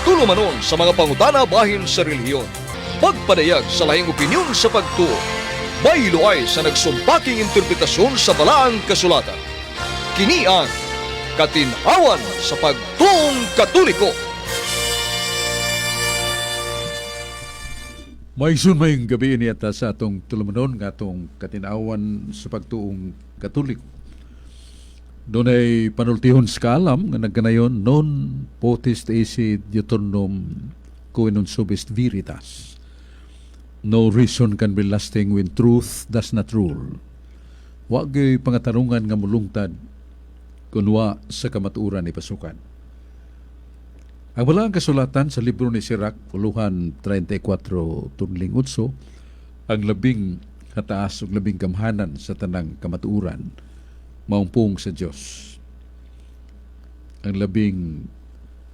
tulumanon sa mga pangutana bahin sa relihiyon. Pagpadayag sa lahing opinyon sa pagtuo. Bayloay sa nagsumpaking interpretasyon sa balaang kasulatan. Kini ang Katin-awan sa Pagtuong Katoliko. Maigsoon mayong gabi ni ata sa atong tulumanon nga atong Katin-awan sa Pagtuong Katoliko. Doon ay panultihon sa kaalam nga nagkanayon non potest esse deuteronom coenum subest veritas. No reason can be lasting when truth does not rule. Wagay pangatarungan nga mulungtad kunwa sa kamatuuran ni pasukan. Ang walang kasulatan sa libro ni Sirach, puluhan 34 tunling utso, ang labing kataas o labing kamhanan sa tanang kamatuuran, maumpong sa Diyos. Ang labing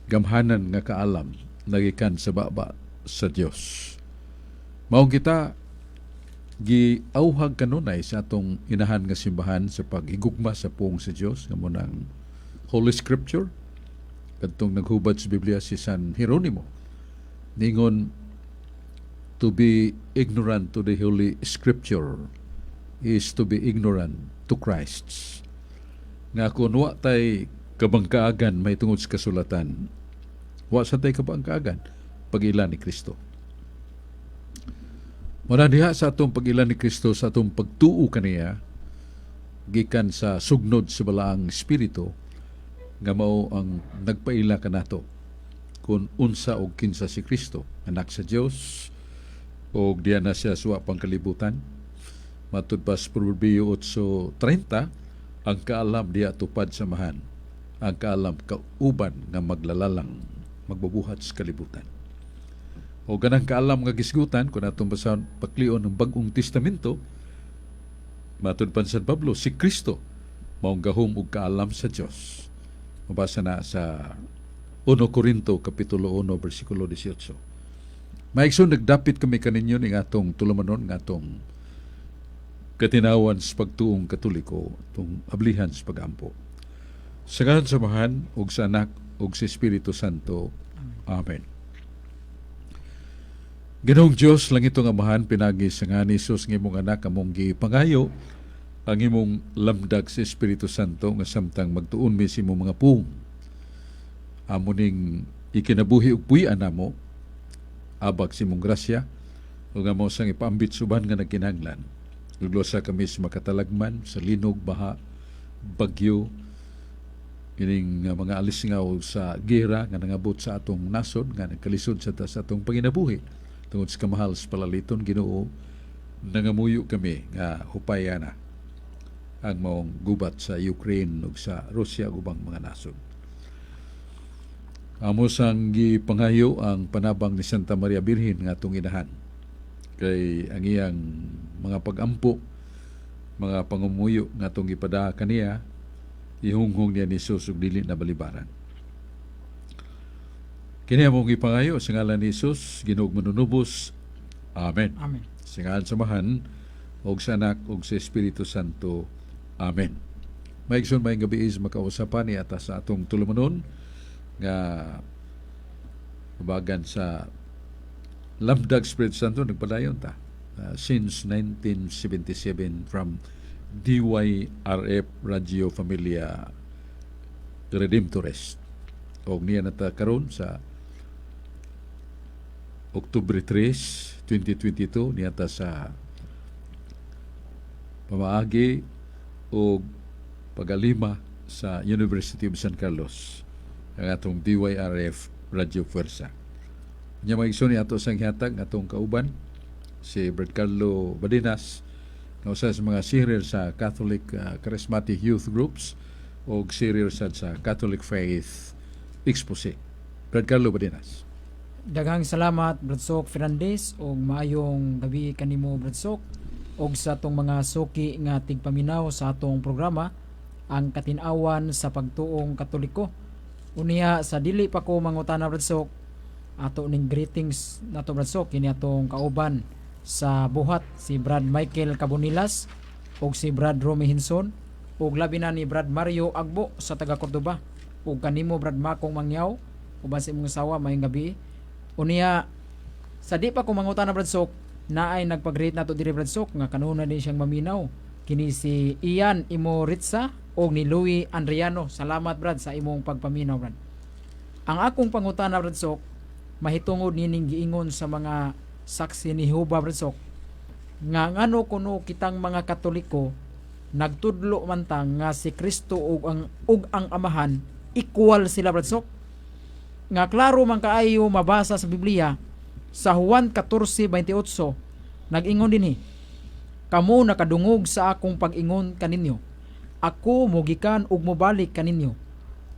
gamhanan nga kaalam, nagikan sa baba sa Diyos. Maong kita, giauhag kanunay sa atong inahan nga simbahan sa pag-igugma sa puong sa Diyos nga munang Holy Scripture kadtong naghubad sa Biblia si San Hieronimo ningon, to be ignorant to the Holy Scripture is to be ignorant to Christ. Nga kung wa tay kabangkaagan may tungod sa kasulatan, wa sa tay kabangkaagan pag-ila ni Kristo. Muna diha sa atong pag-ilan ni Kristo, sa atong pagtuo kaniya, gikan sa sugnod sa balaang espiritu, nga mao ang nagpaila kanato kung unsa og kinsa si Kristo, anak sa Dios, o diya na siya suwa pangkalibutan. Matud pa sa Proverbio 8:30, ang kaalam diya tupad samahan, ang kaalam kauban nga maglalalang, magbubuhat sa kalibutan. O ganang kaalam nga gisgutan kung atong basahon paklion ng Bagong Testamento, matud pa San Pablo, si Kristo maong gahom og kaalam sa Dios. Mabasa na sa 1 Corinto kapitulo 1 bersikulo 18. Maigsoon nagdapit kami kaninyo ning atong tulumanon nga atong katinawan sa Pagtuong Katoliko, atong ablihan sa pagampo. Sa ngalan sa Amahan ug sa Anak ug sa Espiritu Santo. Amen. Ginoong Diyos lang itong amahan, pinagi sa nga ni Jesus ng imong anak among gipangayo, ang imong lamdag sa Espiritu Santo nga samtang magtuon mi sa imong mga puong. Amo ning ikinabuhi ug puy-an namo, abag sa imong grasya, ug amo sang ipaambit suban nga nagkinahanglan. Luglosa kami sa makatalagman, sa linog, baha, bagyo, ining mga alisngaw sa gera nga nangabot sa atong nasod, nga nagkalisod sa atong panginabuhi. Tungod sa kamahal sa palaliton, Ginoo, nangamuyo kami nga hupaya na ang maong gubat sa Ukraine ug sa Russia ubang mga nasod. Amo sang gipangayo ang panabang ni Santa Maria Birhen nga atong inahan. Kay ang iyang mga pagampo, mga pangumuyo nga atong gipada kaniya, ihunghong niya ni Jesus ug dili na balibaran. Kini among ipangayo sa ngalan ni Jesus, Ginoong manunubos. Amen. Amen. Sa ngalan sa Amahan, og sa Anak, og sa Espiritu Santo. Amen. Maigsoon mayong gabi is makausapan ni ata sa atong tulumanon nga bagan sa lamdag Espiritu Santo nagpadayon ta since 1977 from DYRF Radio Familia Redemptorist. Og niya nata karon sa Oktubre 3, 2022 niyata sa pamaagi o pagalima sa University of San Carlos ang atong DYRF Radio Fuerza. Nya maigsoon ni ato sang hatag atong kauban si Brad Carlo Badinas na usa sa mga sirer sa Catholic Charismatic Youth Groups o sirer sa Catholic Faith Expose. Brad Carlo Badinas. Daghang salamat Bradsok Fernandez og maayong gabi kanimo Bradsok og sa atong mga suki nga tigpaminaw sa atong programa ang Katin-awan sa Pagtuong Katoliko. Unya sa dili pa ko mangutana Bradsok, ato ning greetings nato Bradsok kini atong kauban sa buhat si Brad Michael Cabonilas og si Brad Romy Hinson ug labi na ni Brad Mario Agbo sa taga Cordoba ug kanimo Brad Makong Mangyaw uban sa imong asawa mayong gabi. Unya sa di pa ko mangutana Brad Sok, naay nagpag-rate nato diri Brad Sok nga kanuna din siyang maminaw. Kini si Ian Imoritza o ni Louie Andriano. Salamat Brad sa imong pagpaminaw Brad. Ang akong pangutana Brad Sok, mahitungod nining giingon sa mga saksi ni Jehovah Brad Sok, nga ngano kuno kitang mga Katoliko nagtudlo man ta nga si Kristo ug ang Amahan equal sila Brad Sok. Nga klaro man kaayo mabasa sa Biblia sa Juan 14:28 nag-ingon dinhi, kamo nakadungog sa akong pag-ingon kaninyo, ako mogikan ug mobalik kaninyo.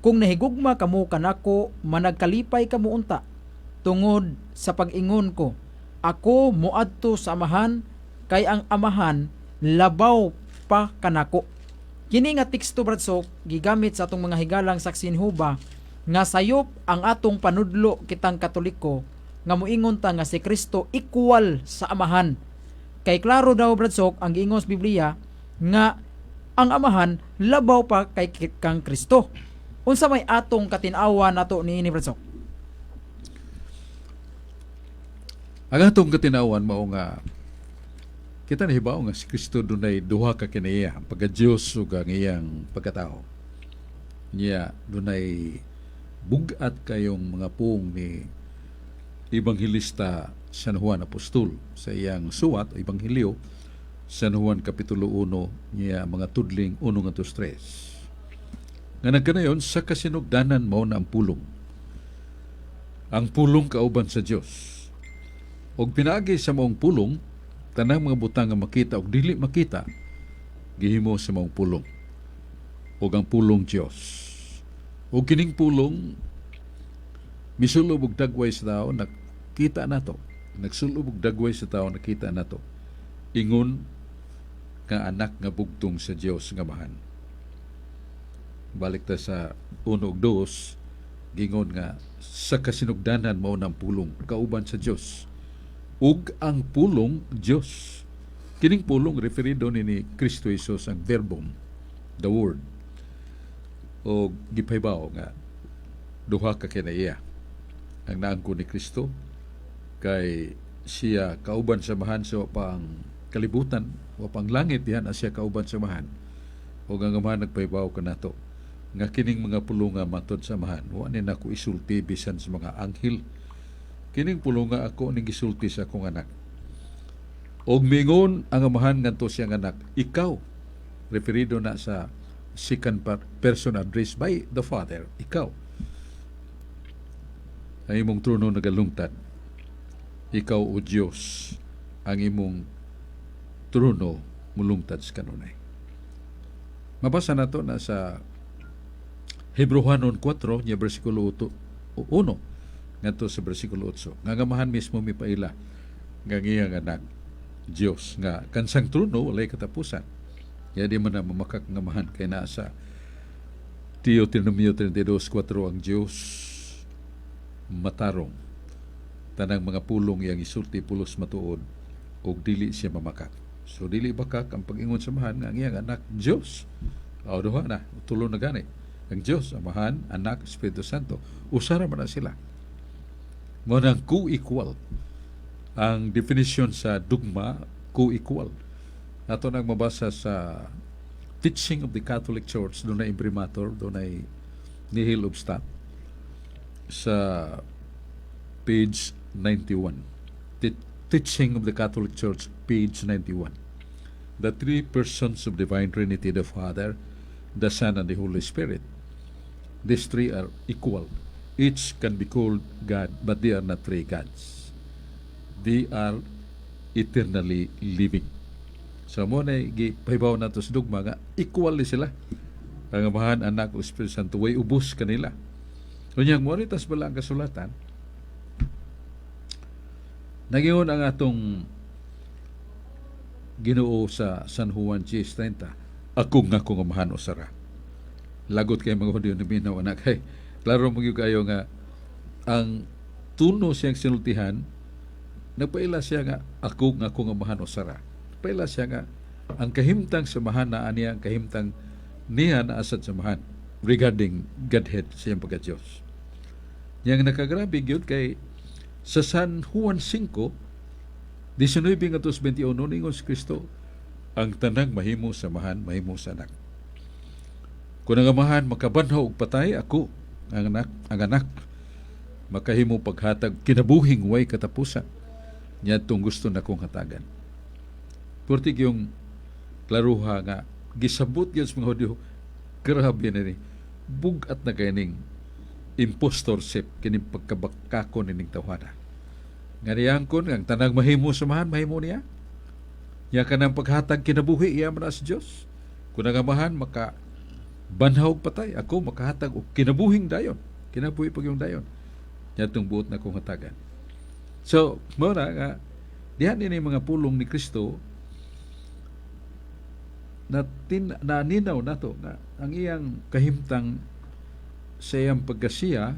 Kung nahigugma kamo kanako, managkalipay kamo unta tungod sa pag-ingon ko. Ako moadto sa Amahan, kay ang Amahan labaw pa kanako. Kini nga teksto Brad Sok gigamit sa atong mga higalang saksi ni Jehovah nga sayop ang atong panudlo kitang Katoliko nga moingon ta nga si Kristo equal sa Amahan. Kay klaro daw Brad Sok ang giingon sa Biblia nga ang Amahan labaw pa kay kang Kristo. Unsa may atong katinawa nato niini Brad Sok? Ang atong katinawan mao nga kita nahibaw nga si Kristo dunay duha ka kinaiya, ang pagka-Dios ug ang iyang pagkatao. Niya dunay bugat kayong mga pung ni Ebanghelista San Juan Apostol sa iyang suwat o Ebanghelyo San Juan Kapitulo 1 niya mga tudling 1-3. Nga nagkanayon sa kasinugdanan mao na ang pulong. Ang pulong kauban sa Dios. Og pinaagi sa maong pulong, tanang mga butang nga makita o dili makita, gihimo sa maong pulong. O ang pulong Diyos. O kining pulong, misulob og dagway sa tao, nakita nato. Nagsulob og dagway sa tao, nakita nato. Ingon nga anak nga bugtong sa Diyos nga Amahan. Balik ta sa 1 ug 2, gingon nga sa kasinugdanan mao ng pulong, kauban sa Diyos. Ug ang pulong Dios. Kining pulong referido ni Kristo Jesus ang verbum, the word. O gipaybaw nga duha ka kinaiya ang naangko ni Kristo kay siya kauban sa Amahan sa pang kalibutan o pang langit dihan siya kauban sa Amahan. O ang Amahan nagpaybaw kanato nga kining mga pulong nga matod sa Amahan wa ni nako isulti bisan sa mga anghel. Kining pulong nga ako ning gisulti sa akong anak. Og mingon ang Amahan ngadto siyang anak, ikaw, referido na sa second person addressed by the Father, ikaw. Ang imong trono nagalungtad. Ikaw o Diyos, ang imong trono mulungtad sa kanunay. Mabasa nato na sa Hebrehanon 4, niya versikulo 1, ngadto sa bersikulo 8, nga Amahan mismo mipaila nga ngiyang anak Dios nga kansang trono walay katapusan. Ya di man na mamakak nga Amahan kay naa sa Deuteronomio 32:4 ang Dios matarong tanang mga pulong yang isulti pulos matuod og dili siya mamakak. So dili bakak ang pag-ingon sa Amahan nga ngiyang anak Dios. O duha na tulo na gani. Ang Dios, Amahan, Anak, Espiritu Santo, usara man na sila. Mo nang co-equal. Ang definition sa dugma, co-equal. Ato nang mabasa sa Teaching of the Catholic Church, doon na imprimatur, doon ay nihil obstat sa page 91. Teaching of the Catholic Church, page 91. The three persons of Divine Trinity, the Father, the Son, and the Holy Spirit. These three are equal. Each can be called God, but they are not three gods. They are eternally living. So mo na gipahibaw nato sa dugma nga equal ni sila. Ang Amahan, Anak, o Espiritu Santo way ubos kanila. Unyang mo ritas bala ang kasulatan. Nagingon ang atong Ginoo sa San Juan 10:30, ako nga kong Amahan o Sara. Lagot kay mga Hudyo na minaw anak. Hey, klaro mo kayo nga ang tuno siyang sinultihan, nagpaila siya nga ako nga kong Amahan o Sara. Paila siya nga ang kahimtang samahan na aniya, ang kahimtang niya na asad samahan regarding Godhead sa iyang pagka-Diyos. Yang nakagrabe gyud kay sa San Juan 5, 19 ngadto 21 ningon si Kristo, ang tanang mahimo samahan, mahimo sa anak. Kung ang amahan makabanhaw og patay, ako ang anak makahimo paghatag kinabuhing way katapusan. Nyadtong gusto na kong hatagan. Portig yung klaruha nga gisabot gyud sa mga Hudyo, grabe na ni bugat na kaning impostorship kining pagkabakako nining tawhana. Nga niyang kon ang tanang mahimo samahan, mahimo niya. Ya kanang paghatag kinabuhi iya man sa Dios. Kung ang amahan maka banhaw og patay, ako makahatag og kinabuhing dayon. Kinabuhi pag yung dayon. Nyadtong buot na kong hatagan. So, muna nga dihan ni mga pulong ni Kristo na ninaw nato nga ang iyang kahimtang sa iyang pagkasiya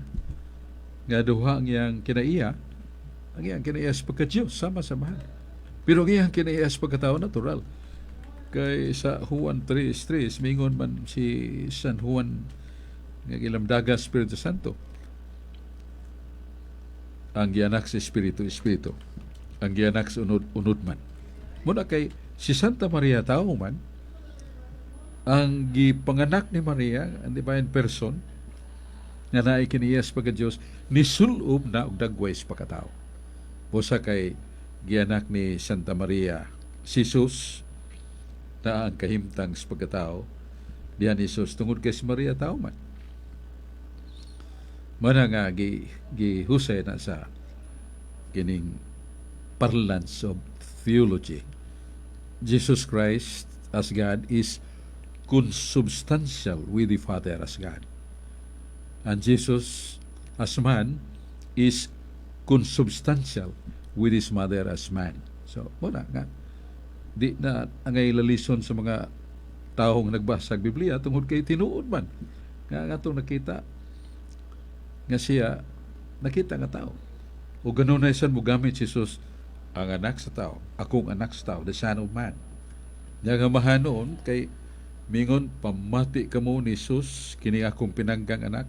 nga duha ang iyang kinaiya, ang iyang kinaiya sa pagka-Diyos, sama-samahan. Pero ang iyang kinaiya sa pagkatao natural. Kay sa Juan 3:3, mingon man si San Juan nga gilamdaga Espiritu Santo. Ang gianak sa Espiritu, ang gianak sa unod man. Muna kay si Santa Maria tao man, ang gipanganak ni Maria, ang divine person, nga naay kiniyas pagka-Diyos, nisulob na og dagway sa pagkatao. Busa kay gianak ni Santa Maria, si Jesus, na ang kahimtang sa pagkatao, diyan ni Jesus, tungod kay si Maria tao man. Mana nga gihusay na sa kining parlance of theology. Jesus Christ as God is consubstantial with the Father as God. And Jesus as man is consubstantial with his mother as man. So, muna nga, di na angay lalison sa mga taong nagbasa sa Biblia tungod kay tinuod man. Nga itong nakita nga siya, nakita nga tao. O ganun na isan mo gamit Jesus ang anak sa tao, akong anak sa tao, the Son of Man. Nga mahan noon kay mingon pamati kamo ni Jesus kini akong pinanggang anak.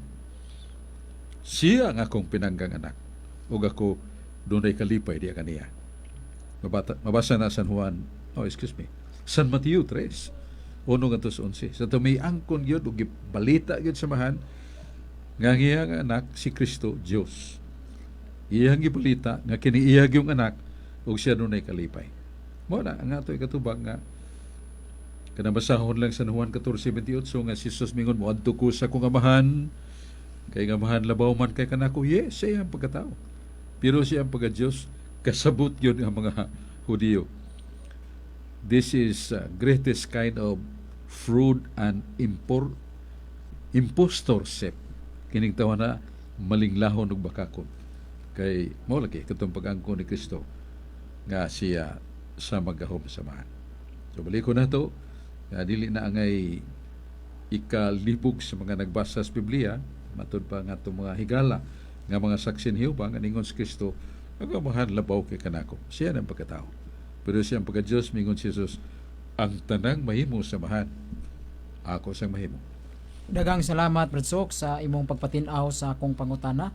Siya ang akong pinanggang anak. Ug ako dunay kalipay diya kaniya. Mabasa na San Mateo 3, 1-11. Sa may angkon yun, ug balita yun samahan, nga iyang anak si Kristo, Diyos. Iyang gibalita, nga kiniiyag yung anak, ug siya dunay kalipay. Muna, ang ato ikatubag nga, kanabasahon lang sa Juan 14:28, nga si Jesus mingon mo, adto ko sa kong amahan, kay nga amahan labaw man kay kanako, yes, siya ang pagkatao. Pero siya ang pagka-Diyos, kasabot yun ang mga Hudiyo. This is greatest kind of fraud and impostorship. Kining tawa na malinglahon ug bakakon. Kay mao lagi katong pag-angkon ni Kristo nga siya sa magahom samahan. So balik ko na to, dili na angay ikalibog sa mga nagbasa sa Biblia, matud pa nga itong mga higala nga mga saksin Hiyuba nga ningon si Kristo, ang amahan labaw kay kanako. Siya ang pagkatao. Pero siya ang pagka-Diyos, mingon si Jesus, ang tanang mahimo samahan, ako sang mahimo. Dagang salamat Brad Sok sa imong pagpatinaw sa akong pangutana.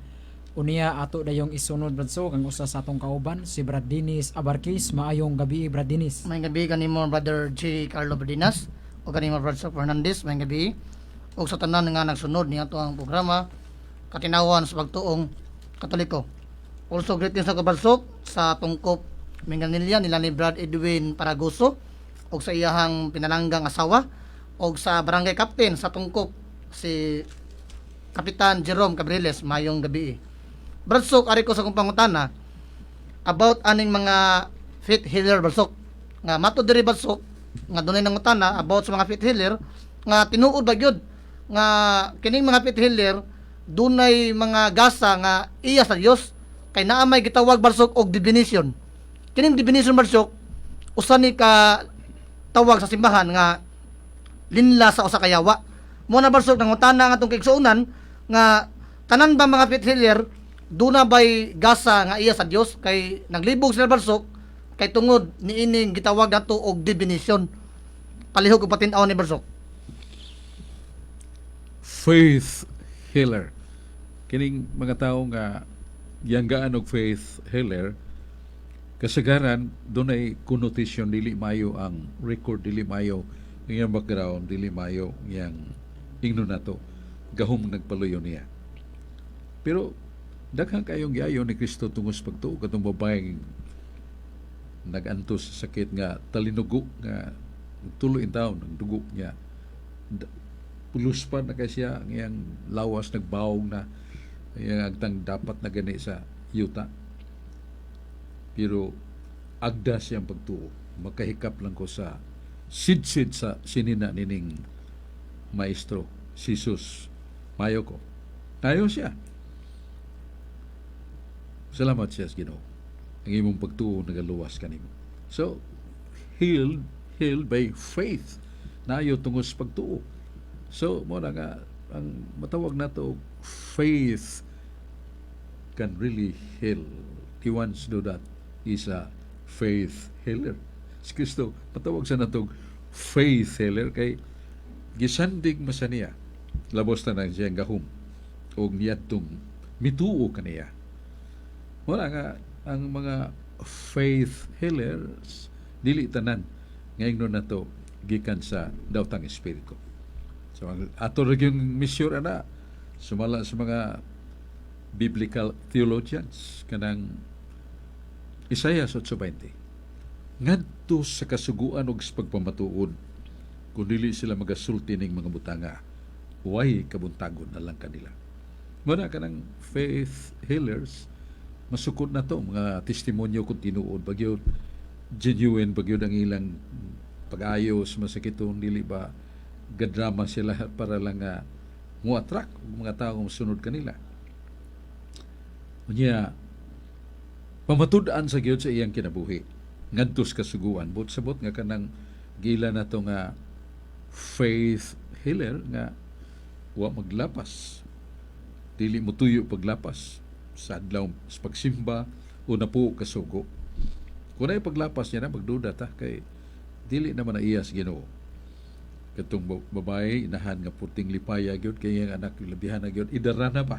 Unya ato dayong isunod Brad Sok ang usa sa atong kauban si Brad Dennis Abarkis. Maayong gabi Brad Dennis. May gabi kanimo Brother J. Carlo Berdinas o kanimo Brad Sok Fernandez. May gabi o sa tanan nga nagsunod niya ang programa Katinawan sa Pagtuong Katoliko. Also greetings sa Brad Sok sa tungkop Minganilya nila ni Brad Edwin Paragoso o sa iyahang pinalanggang asawa o sa barangay captain sa tungkop si Kapitan Jerome Cabriles. Mayong gabi. Brad Sok, ari ko sa kong pangutana about aning mga faith healer Brad Sok. Nga mato diri Brad Sok nga dunay nangutana about sa mga faith healer nga tinuod ba gyud nga kining mga faith healer dunay mga gasa nga iya sa Dios kay naa may gitawag Brad Sok og divination. Kining divination Brad Sok usa ni ka tawag sa simbahan nga linla sa usa ka yawa. Mo na Brad Sok nangutana nga atong kaigsuonan nga tanan ba mga faith healer duna bay gasa nga iya sa Dios kay naglibog sila Brad Sok kay tungod niining gitawag nato og divination. Palihog og patin-aw ni Brad Sok. Faith healer. kining mga tao nga yanggaan og faith healer kasagaran dunay connotation dili mayo ang record, dili mayo ang iyang background, dili mayo yang ingno nato gahom nagpaluyo niya. Pero daghang kayong giayo ni Kristo tungos pagtuo katong babaeng nagantos sa sakit nga talinugo nga tulo in taon ang dugo niya. Puluspan na kay siya ang iyang lawas nagbawog na iyang agtang dapat na gani sa yuta. Pero agda siyang pagtuo. Makahikap lang ko sa sidsid sa sinina nining maestro si Jesus mayo ko. Tayo siya. Salamat siya sa Ginoo. Ang imong pagtuo nagaluwas kanimo. So, healed by faith. Nayo tungos pagtuo. So, mo na nga, ang matawag na to, faith can really heal. He wants to do that. Is a faith healer. Si Kristo, matawag sa natong faith healer kay gisandig masa niya. Labos na lang siyang gahom. O niyadtong mituo kaniya. Wala nga, ang mga faith healers, dili tanan, ngayon na to, gikan sa daotang espiritu. So, ato rin yung mission na, sumala sa mga biblical theologians, kanang Isaiah 8:20. Ngadto sa kasuguan og sa pagpamatuod, kung dili sila magasulti ning mga butanga, way kabuntagon na lang kanila. Muna ka ng faith healers, masukod na to, mga testimonyo kung tinuod, bagyod, genuine, bagyod ang ilang pag-ayos, masakiton, dili ba, gadrama sila para lang mo-attract mga taong sunod kanila. Unya, pamatud-an sa gyud sa iyang kinabuhi ngadtos kasuguan but sabot nga kanang gila na to nga faith healer nga wa maglapas, dili mo tuyo paglapas sa adlaw sa pagsimba o napuo kasugo. Kung ay paglapas niya na magduda ta kay dili naman na iyas Ginoo. Katong babae inahan nga puting lipaya gyud kay ang anak labihan na gyud idara na pa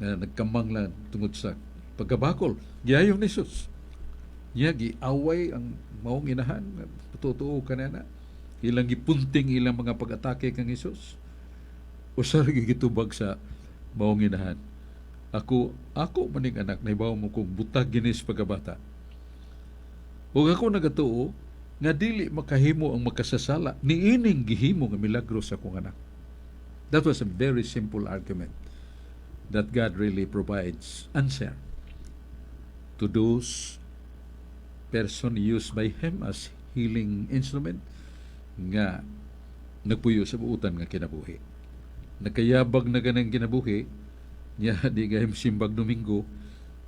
nga nagkamang lang tungod sa pagkabakol giyayong ni Jesus. Niya giaway ang maong inahan patutuo kanana ilang gipunting ilang mga pag-atake kang Jesus. Usa ra gitubag sa maong inahan, ako maning anak nahibaw mo kong butag ginis pagkabata. Ug ako nagatuo nga dili makahimo ang makasasala niining gihimo nga milagro sa akong anak. That was a very simple argument that God really provides answer to those person used by Him as healing instrument nga nagpuyo sa buutan nga kinabuhi. Nakayabag na ganang kinabuhi, niya di gayam simbag Domingo,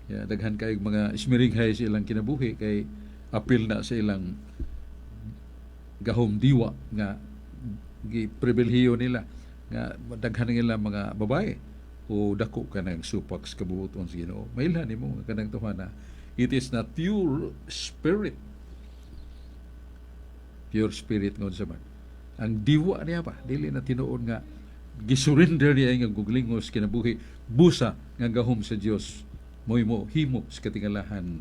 ya, daghan kayong mga ismiringhay sa ilang kinabuhi kay apil na sa ilang gahom diwa nga gipribilhiyo nila nga daghan nila mga babae o dako kanang supak sa kabuuton sa Ginoo. Mailhan nimo nga kanang tuhana, it is not pure spirit. Pure spirit ngon sa man. Ang diwa niya pa dili na tinuod nga gisurrender niya nga guglingos kinabuhi busa nga gahom sa Dios mo himo sa katingalahan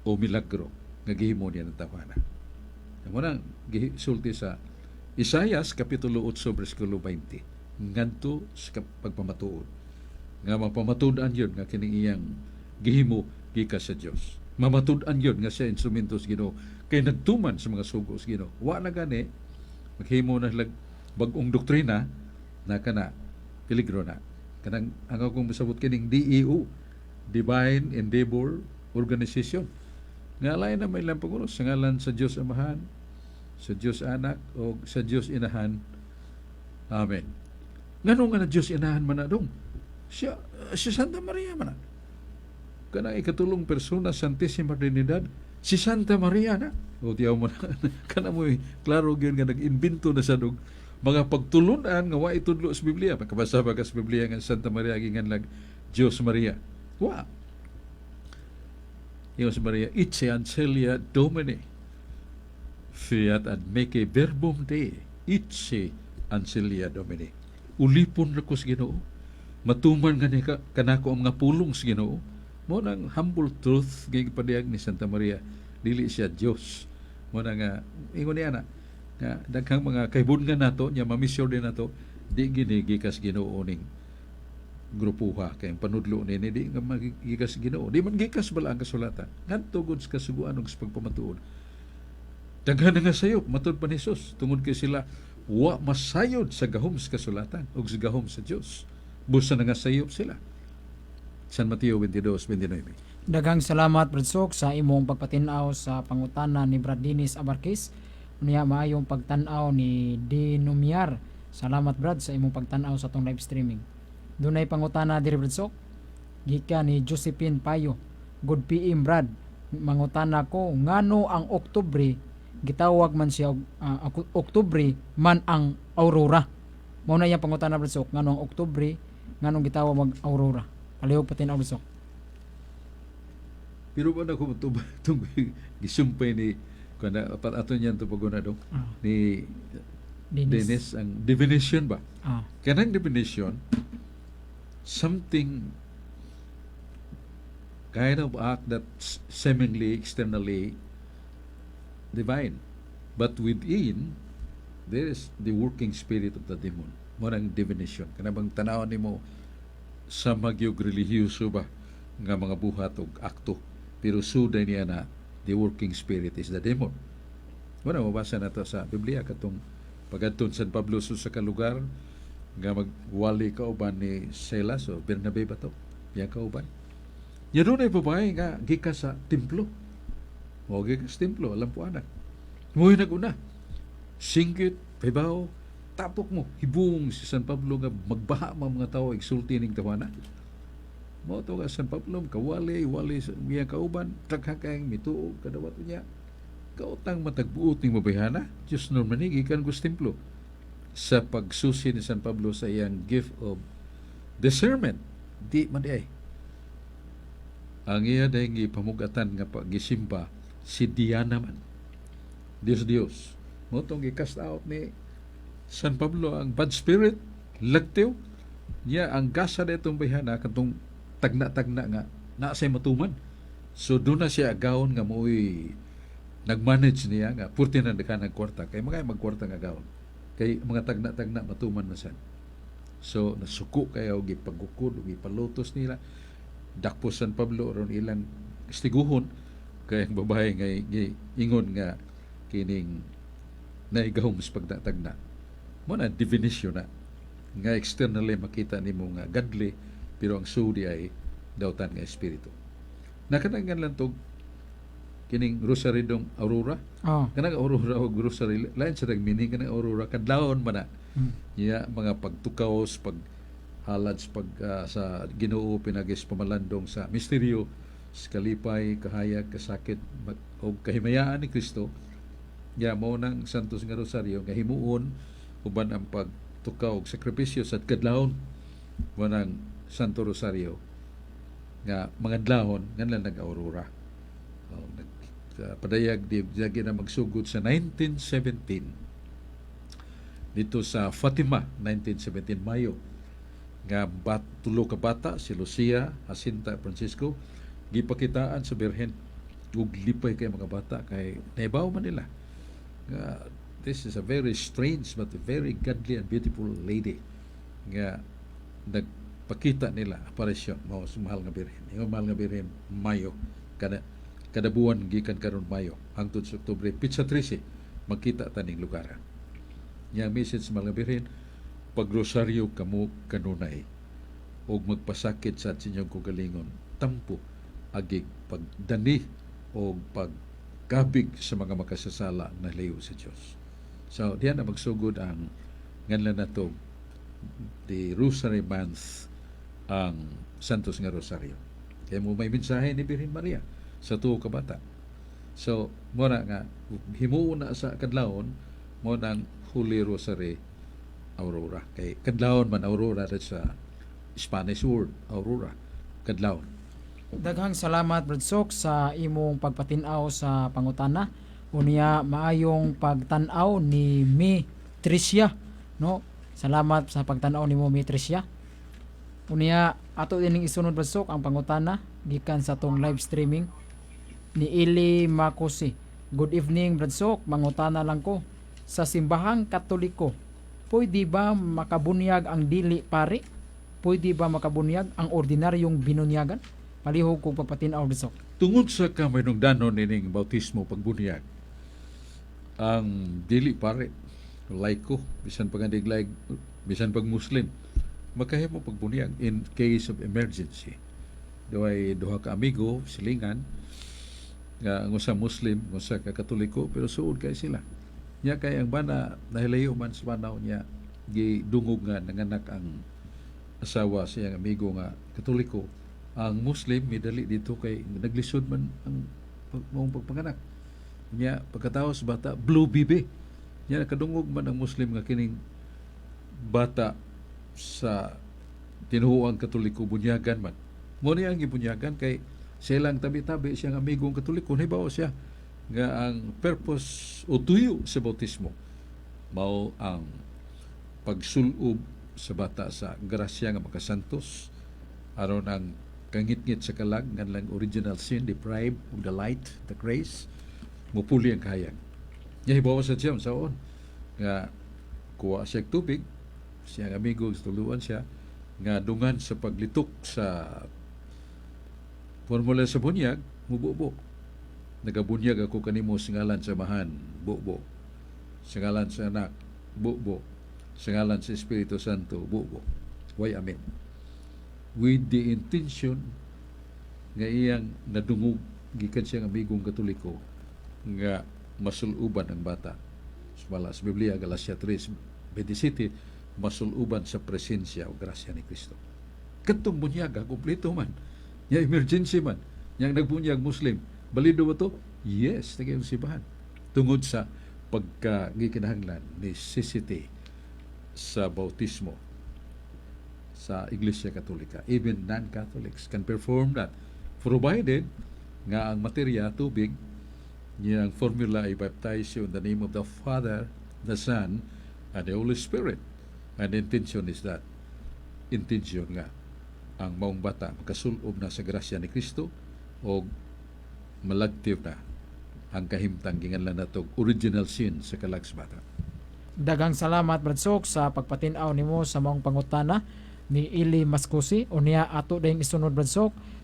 o milagro nga gihimo niya ng tawana. Muna gisulti sa Isaias kapitulo 8 bersikulo 20 ngadto sa pagpamatuod nga mapamatud-an yun nga kining iyang gihimo gikas sa Dios. Mamatud-an yun nga siya instrumento sa Ginoo kay nagtuman sa mga sugo sa Ginoo. Wa na gani maghimo na bag-ong doktrina na kana peligro na. Kanang ang akong masabot kining DEO, Divine Endeavor Organization. Nga lain na may ilang pangunos sa ngalan sa Diyos Amahan, sa Diyos Anak, o sa Diyos Inahan. Amen. Ngano nga na Diyos Inahan man na dong? Si Santa Maria man na. Kanang ikatulong persona, Santissima Trinidad, si Santa Maria na. O tiyaw mo na, kanang mo klaro yun nga nag-invento na sa dong mga pagtulunan nga wa itudlo sa Biblia. Makabasa ba ka sa Biblia nga Santa Maria gingan lag Diyos Maria? Wa. Diyos Maria, Itse Ancelia Domini, fiat ad meke verbum Dei, Itse Ancelia Domini. Ulipon na ko sa Ginoo, matuman nga ni kanako ang mga pulong sa Ginoo. Mo nang humble truth gipadayag ni Santa Maria, dili siya Dios. Mo na nga ingon niya na nga daghang mga kaibungan nato nya mamisyon din nato di gini gikas Ginoo ning grupuha kay panudlo ni di nga magikas Ginoo. Di man gikas bala ang kasulatan. Ngadto gud sa kasuguan ug sa pagpamatuod. Daghan nga sayop matud pa ni Jesus tungod kay sila wa masayod sa gahom sa kasulatan ug sa gahom sa Dios. Busa na nga sayop sila. San Mateo 22:29. Daghang salamat Brad Sok sa imong pagpatinaw sa pangutana ni Brad Dennis Abarkis. Unya maayong pagtan-aw ni Dinomiar. Salamat Brad sa imong pagtan-aw sa tong live streaming. Dunay pangutana diri Brad Sok gikan ni Josephine Payo. Good PM Brad. Mangutana ko ngano ang Oktubre gitawag man siya Oktubre man ang aurora. Mao na yang pangutana Brad Sok ngano ang Oktubre nganong gitawag mag aurora. Palihog patinaw Brad Sok. Pero ba na ko itong gisumpay ni kada ato niyan to paguna dong ni Dennis ang definition ba? Kanang definition something kind of act that seemingly externally divine, but within there is the working spirit of the demon. Mo ang definition. Kana bang tanawon nimo sa magyog relihiyoso ba nga mga buhat og akto, pero suday niya na the working spirit is the demon. Muna mabasa na to sa Biblia katong pagadton San Pablo sa kalugar nga magwali kauban ni Silas o Bernabe ba to? Yang kauban. Yan doon ay babae nga gikas sa templo. O gikas sa templo, alam po anak. Muhi nag-una. Singgit, paybaw, tapok mo. Hibong si San Pablo nga magbaha mga tao, igsulti ning tawanan. Mo to ka San Pablo, wali sa iya kauban, taghakang mituog, kadawat niya. Kautang matagbuot ning mabayhana, Diyos nun manigi kan gus templo. Sa pagsusi ni San Pablo sa iyang gift of discernment, di man di ay. Ang iya dahil pamugatan nga pagisimba, si Diana man. Diyos. Mo tong i-cast out ni San Pablo ang bad spirit, lagtiw, niya ang gasa na itong bayhana, katong tagna-tagna nga, naasay matuman. So doon na siya agawon nga mo'y nag-manage niya nga, purti na ka ng kwarta, kay mga magkwarta nga agawon. Kay mga tagna-tagna matuman masan. So nasuko kayo, gipagukod, gipalutos nila, dakpo San Pablo, ron ilang stiguhon, kay ang babae nga ingon nga, kining naigahom sa pagtatagna. Mo na definition na nga externally makita nimo nga godly pero ang sudi ay dawtan nga espiritu. Nakanangan lang tog kining rosary dong aurora. Kanang aurora o rosary lain sa nagmeaning kanang aurora kadlawon man na. Ya mga pagtukaos, paghalad sa Ginoo pinagis pamalandong sa misteryo, sa kalipay, kahayag, kasakit o kahimayaan ni Kristo. Ya mo nang Santos nga Rosaryo nga himuon uban ang pagtukaw og sakripisyo sa kadlawon mo nang Santo Rosario nga mga adlawon nganlan nag-aurora. Padayag di na magsugod sa 1917 dito sa Fatima, 1917 Mayo nga tulo ka bata si Lucia, Jacinta, Francisco gipakitaan sa Birhen ug lipay kay mga bata kay naibaw man nila. This is a very strange but very godly and beautiful lady nga nagpakita nila aparisyon mao sa mahal nga Birhen. Yung mahal nga Birhen Mayo kada buwan gikan karon Mayo hangtod sa Oktubre Pizza 13 magkita taning lugar. Yang message sa mahal nga Birhen, pagrosaryo kamo kanunay og magpasakit sa inyong kugalingon tampo agig pagdani o pagkabig sa mga makasasala na layo sa Diyos. So, diyan na magsugod ang nganlan na to the Rosary Month ang Santos nga Rosario. Kaya mo may mensahe ni Birhen Maria sa tuo ka bata. So, mo na nga himuo na sa kadlawon mo nang Holy Rosary Aurora. Kay kadlawon man Aurora sa Spanish word Aurora kadlawon. Daghang salamat Brad Sok sa imong pagpatinaw sa pangutana. Unya maayong pagtan-aw ni Mi Tricia, no? Salamat sa pagtan-aw nimo Mi Tricia. Unya ato dining isunod Brad ang pangutana gikan sa tong live streaming ni Ili Makosi. Good evening Brad mangutana lang ko. Sa simbahang Katoliko, pwede ba makabunyag ang dili pare? Pwede ba makabunyag ang ordinaryong binunyagan? Palihog kong pagpatinaw Brad Tungod sa kamay nung danon nining bautismo pagbunyag, ang dili pare, laiko, bisan pagandig laik, bisan pag Muslim, makahimo pagbunyag in case of emergency. Doay duha ka amigo, silingan, nga ang usa Muslim, ang usa ka Katoliko, pero suod kay sila. Nya kay ang bana nahilayo man sa banaw niya gidungog nga nanganak ang asawa sa iyang amigo nga Katoliko. Ang Muslim midali dito kay naglisod man ang mong pagpanganak. Nya pagkataos bata blue bibi. Nya nakadungog man ang Muslim nga kining bata sa tinuhuang Katoliko bunyagan man. Mo niya ang gibunyagan kay silang tabi-tabi siyang amigong Katoliko, hibaw siya nga ang purpose o tuyo sa bautismo mao ang pagsulob sa bata sa grasya nga makasantos aron ang kangit-ngit sa kalag nga lang original sin deprived of the light, the grace, mupuli ang kahayag. Nya hibaw sa siya saon nga kuha siya tubig, siyang amigo tuluan siya nga dungan sa paglitok sa formula sa bunyag, mububo. Nagabunyag ako kanimo sa ngalan sa Mahan, bubo. Sa ngalan sa Anak, bubo. Sa ngalan sa Espiritu Santo, bubo. Why amen? With the intention nga iyang nadungog gikan siyang amigong Katoliko nga masuluban ang bata. Sumala sa Biblia, Galacia 3:27, masuluban sa presensya o grasya ni Kristo. Katong bunyaga, kompleto man. Nya emergency man. Yang nagbunyag Muslim, balido ba to? Yes, naging sibahan. Tungod sa pagkagikinahanglan necessity sa bautismo sa Iglesia Katolika. Even non-Catholics can perform that. Provided nga ang materya, tubig, niyang formula ay baptize you in the name of the Father, the Son, and the Holy Spirit. And the intention is that. Intention nga ang maong bata makasulob na sa grasya ni Kristo o malagtiw na ang kahimtang ginganlan natog original sin sa kalags bata. Dagang salamat Brad sa pagpatinaw nimo sa maong pangutana ni Ili Maskusi. Unya ato dayong isunod Brad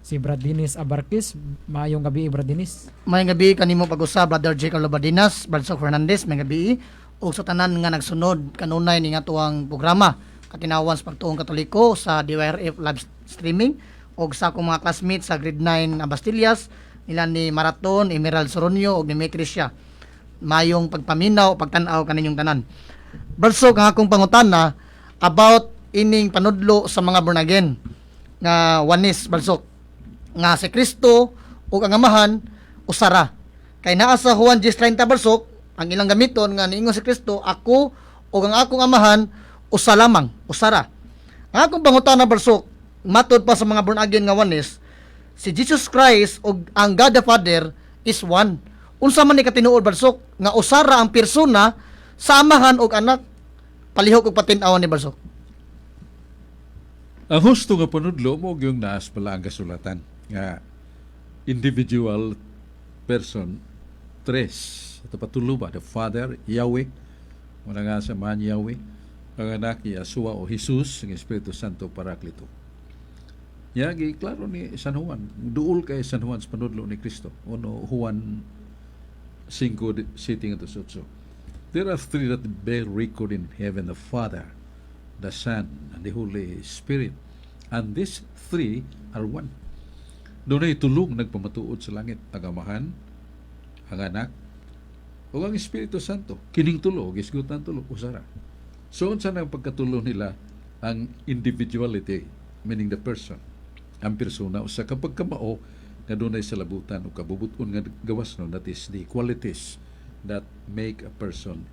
si Brad Dennis Abarkis. Maayong gabi Brad Dennis. May gabi kanimo pag-usab Brother J. Carlo Badinas, Brad Fernandez, may gabi ug sa tanan nga nagsunod kanunay ni nga tuwang programa katinawan sa pagtuong Katoliko sa DYRF live streaming ug sa akong mga classmates sa grade 9 Abastillas nila ni Maraton, Emerald Soronio ug ni Mekrisya. Mayong pagpaminaw, pagtan-aw kaninyong tanan. Balso ang akong pangutana about ining panudlo sa mga born again nga wanis balsok nga si Kristo ug ang Amahan usara. Kay naa sa Juan 10:30 balsok ang ilang gamiton nga niingon si Kristo, ako ug ang akong Amahan usa lamang, usara. Ang akong pangutana balsok matod pa sa mga born again nga wanis, si Jesus Christ ug ang God the Father is one. Unsa man ni katinuod balsok nga usara ang persona sa Amahan ug Anak, palihog ug patin-awan ni balsok. Ang husto nga panudlo mo yung naas pala ang kasulatan nga individual person tres. Ito patulo ba? The Father, Yahweh, muna nga sa man Yahweh, ang anak ni Yahshua o Jesus, ang Espiritu Santo Paraklito. Yagi, klaro ni San Juan, duol kay San Juan sa panudlo ni Kristo. Uno, Juan 5:7-8. There are three that bear record in heaven, the Father, the Son, and the Holy Spirit. And these three are one. Doon ay tulong nagpamatuod sa langit, ang Amahan, ang Anak, o ang Espiritu Santo. Kining tulo, gisgutan tulo, usara. So, unsa ang pagkatulo nila ang individuality, meaning the person, ang persona, o sa kapag kamao, nga doon ay salabutan o kabubuton nga gawas no, that is the qualities that make a person.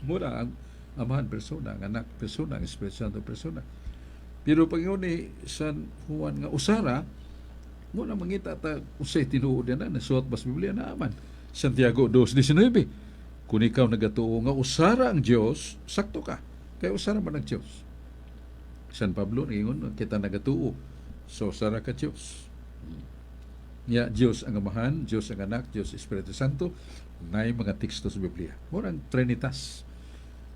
Mura ang Amahan persona, ang Anak persona, ang Espiritu Santo persona. Pero pag yun ni San Juan nga usara, muna mangita ta usay tinuod na nasuot bas Biblia na aman. Santiago 2:19. Kung ikaw nagatuo nga usara ang Dios, sakto ka. Kaya usara man ang Dios. San Pablo ningon kita nagatuo so sara ka Dios. Ya Dios ang Amahan, Dios ang Anak, Dios Espiritu Santo nay mga teksto sa Biblia. Murang Trinitas.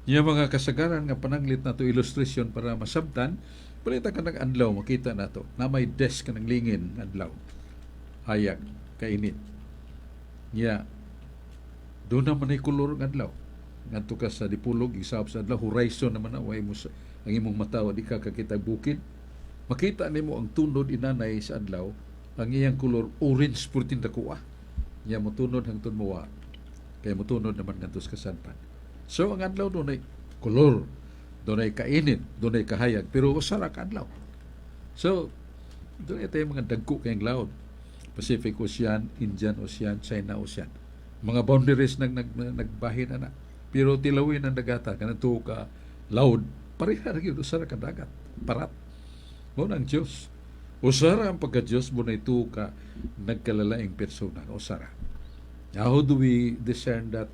Ya mga kasagaran nga pananglit nato ilustrasyon para masabtan, palita ka ng adlaw makita nato na may desk ka ng lingin adlaw. Hayag kainit. Ya doon naman ay kulor ng adlaw. Ngadto ka sa dipulog isap sa adlaw horizon naman na way mo ang imong mata di ka kakita bukid. Makita nimo ang tunod inanay sa adlaw ang iyang kulor orange purtin dakuha. Ya mo tunod hangtod mowa. Kaya mo tunod naman ngadto sa kasadpan. So ang adlaw doon ay kulor, doon ay kainit, doon ay kahayag, pero usara ka adlaw. So doon ay tayo mga dagko kayong laod. Pacific Ocean, Indian Ocean, China Ocean. Mga boundaries nagbahin na. Pero tilawin ang dagata kanadto ka laod, pareha ra gyud usara ka dagat, parat. Mo nang Dios. Usara ang pagka-Dios mo na ito ka nagkalalaing persona, usara. How do we discern that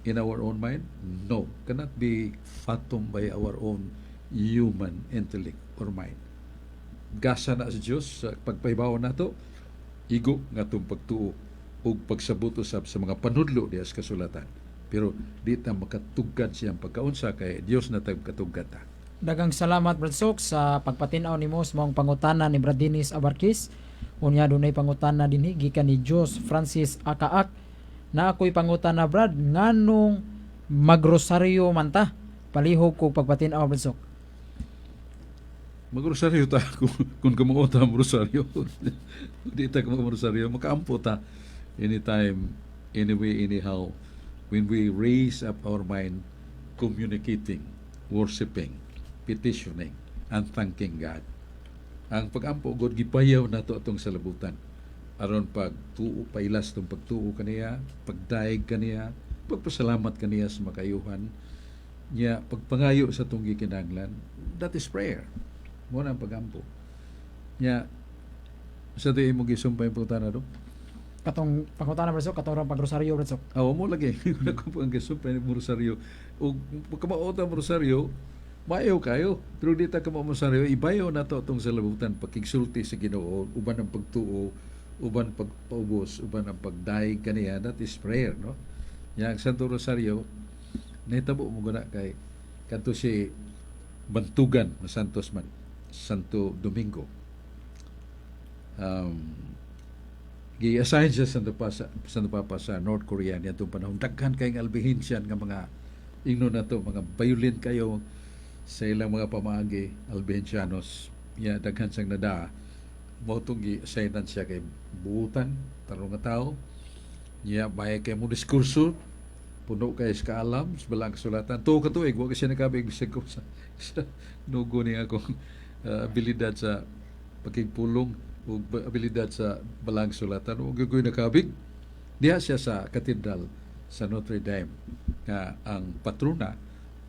in our own mind? No, cannot be fathomed by our own human intellect or mind. Gasa na sa Dios sa pagpahibaw nato, igo nga itong pagtuo o pagsabot usab sa mga panudlo diya sa kasulatan. Pero di ta makatugad siyang pagkaunsa kay Dios na tag katugad ta. Dagang salamat Brad Sok sa pagpatinaw nimo sa mga pangutana ni Brad Dennis Abarkis. Unya dunay pangutana dinhi gikan ni Jos Francis Akaak na ako'y pangutana Brad nganong magrosaryo man ta palihog kog pagpatinaw Brad Sok. Magrosaryo ta kung kamuota ang rosaryo. Di ta rosaryo makaampo ta anytime, anyway, anyhow, when we raise up our mind communicating, worshiping, petitioning, and thanking God. Ang pag-ampo god gipayaw nato atong salabutan aron pagtuo pailas tong pagtuo kaniya, pagdaig kaniya, pagpasalamat kaniya sa makayuhan niya, pagpangayo sa tong gikinahanglan. That is prayer. Mo na ang pag-ampo niya. Sa tuyo mo gisumpay putana do Katong pangutana Brad Sok, katong pagrosaryo Brad Sok. awa mo lagi kung ang gisumpay mo rosaryo o pagkamaota mo rosaryo maayaw kayo, pero di ta ka mo rosaryo ibayaw nato atong salabutan pagkigsulti sa Ginoo, uban ang pagtuo, uban pagpaubos, uban ang pagdaig kaniya. That is prayer, no? Yang Santo Rosario nahitabo mo guna kay kanto si Bantugan na Santos man, Santo Domingo. Gi-assign siya sa Papa sa North Korea niya itong panahon. Daghan kayong albihinsyan nga mga ingno na to, mga violent kayo sa ilang mga pamaagi, albihinsyanos. Ya, daghan siyang nadaa. Mo itong gi-assignan siya kay buutan, tarong nga tao. Ya, baya kay mo diskurso, puno kay sa kaalam, sa balang kasulatan. Tuo ka tuig, huwag siya nakabig ko sa nugo niya akong abilidad sa pagkigpulong o abilidad sa balang sulatan o gagoy nakabig diha siya sa katedral sa Notre Dame nga ang patrona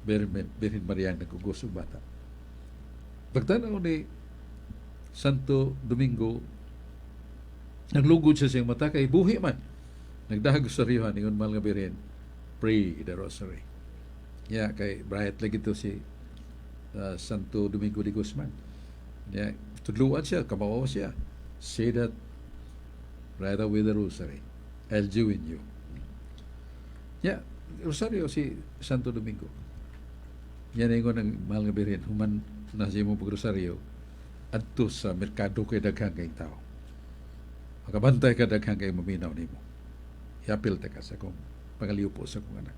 Birhen Maria nagugusog bata. Pagtanaw ni Santo Domingo naglugod siya siyang mata kay buhi man nagdahag sa rihan ingon mal nga Birhen, pray the rosary. Ya kay bright lagi to si Santo Domingo de Guzman. Ya tudluan siya, kamawa siya. Say that right away the rosary. I'll join you. Yeah, Rosario si Santo Domingo. Yan ay ng mahal nga Birhen. Human na siya mo pag-Rosario adto sa merkado kay daghang kay tao. Makabantay ka daghang kay maminaw nimo. Iapil ta ka sa kong pangaliw po sa kong anak.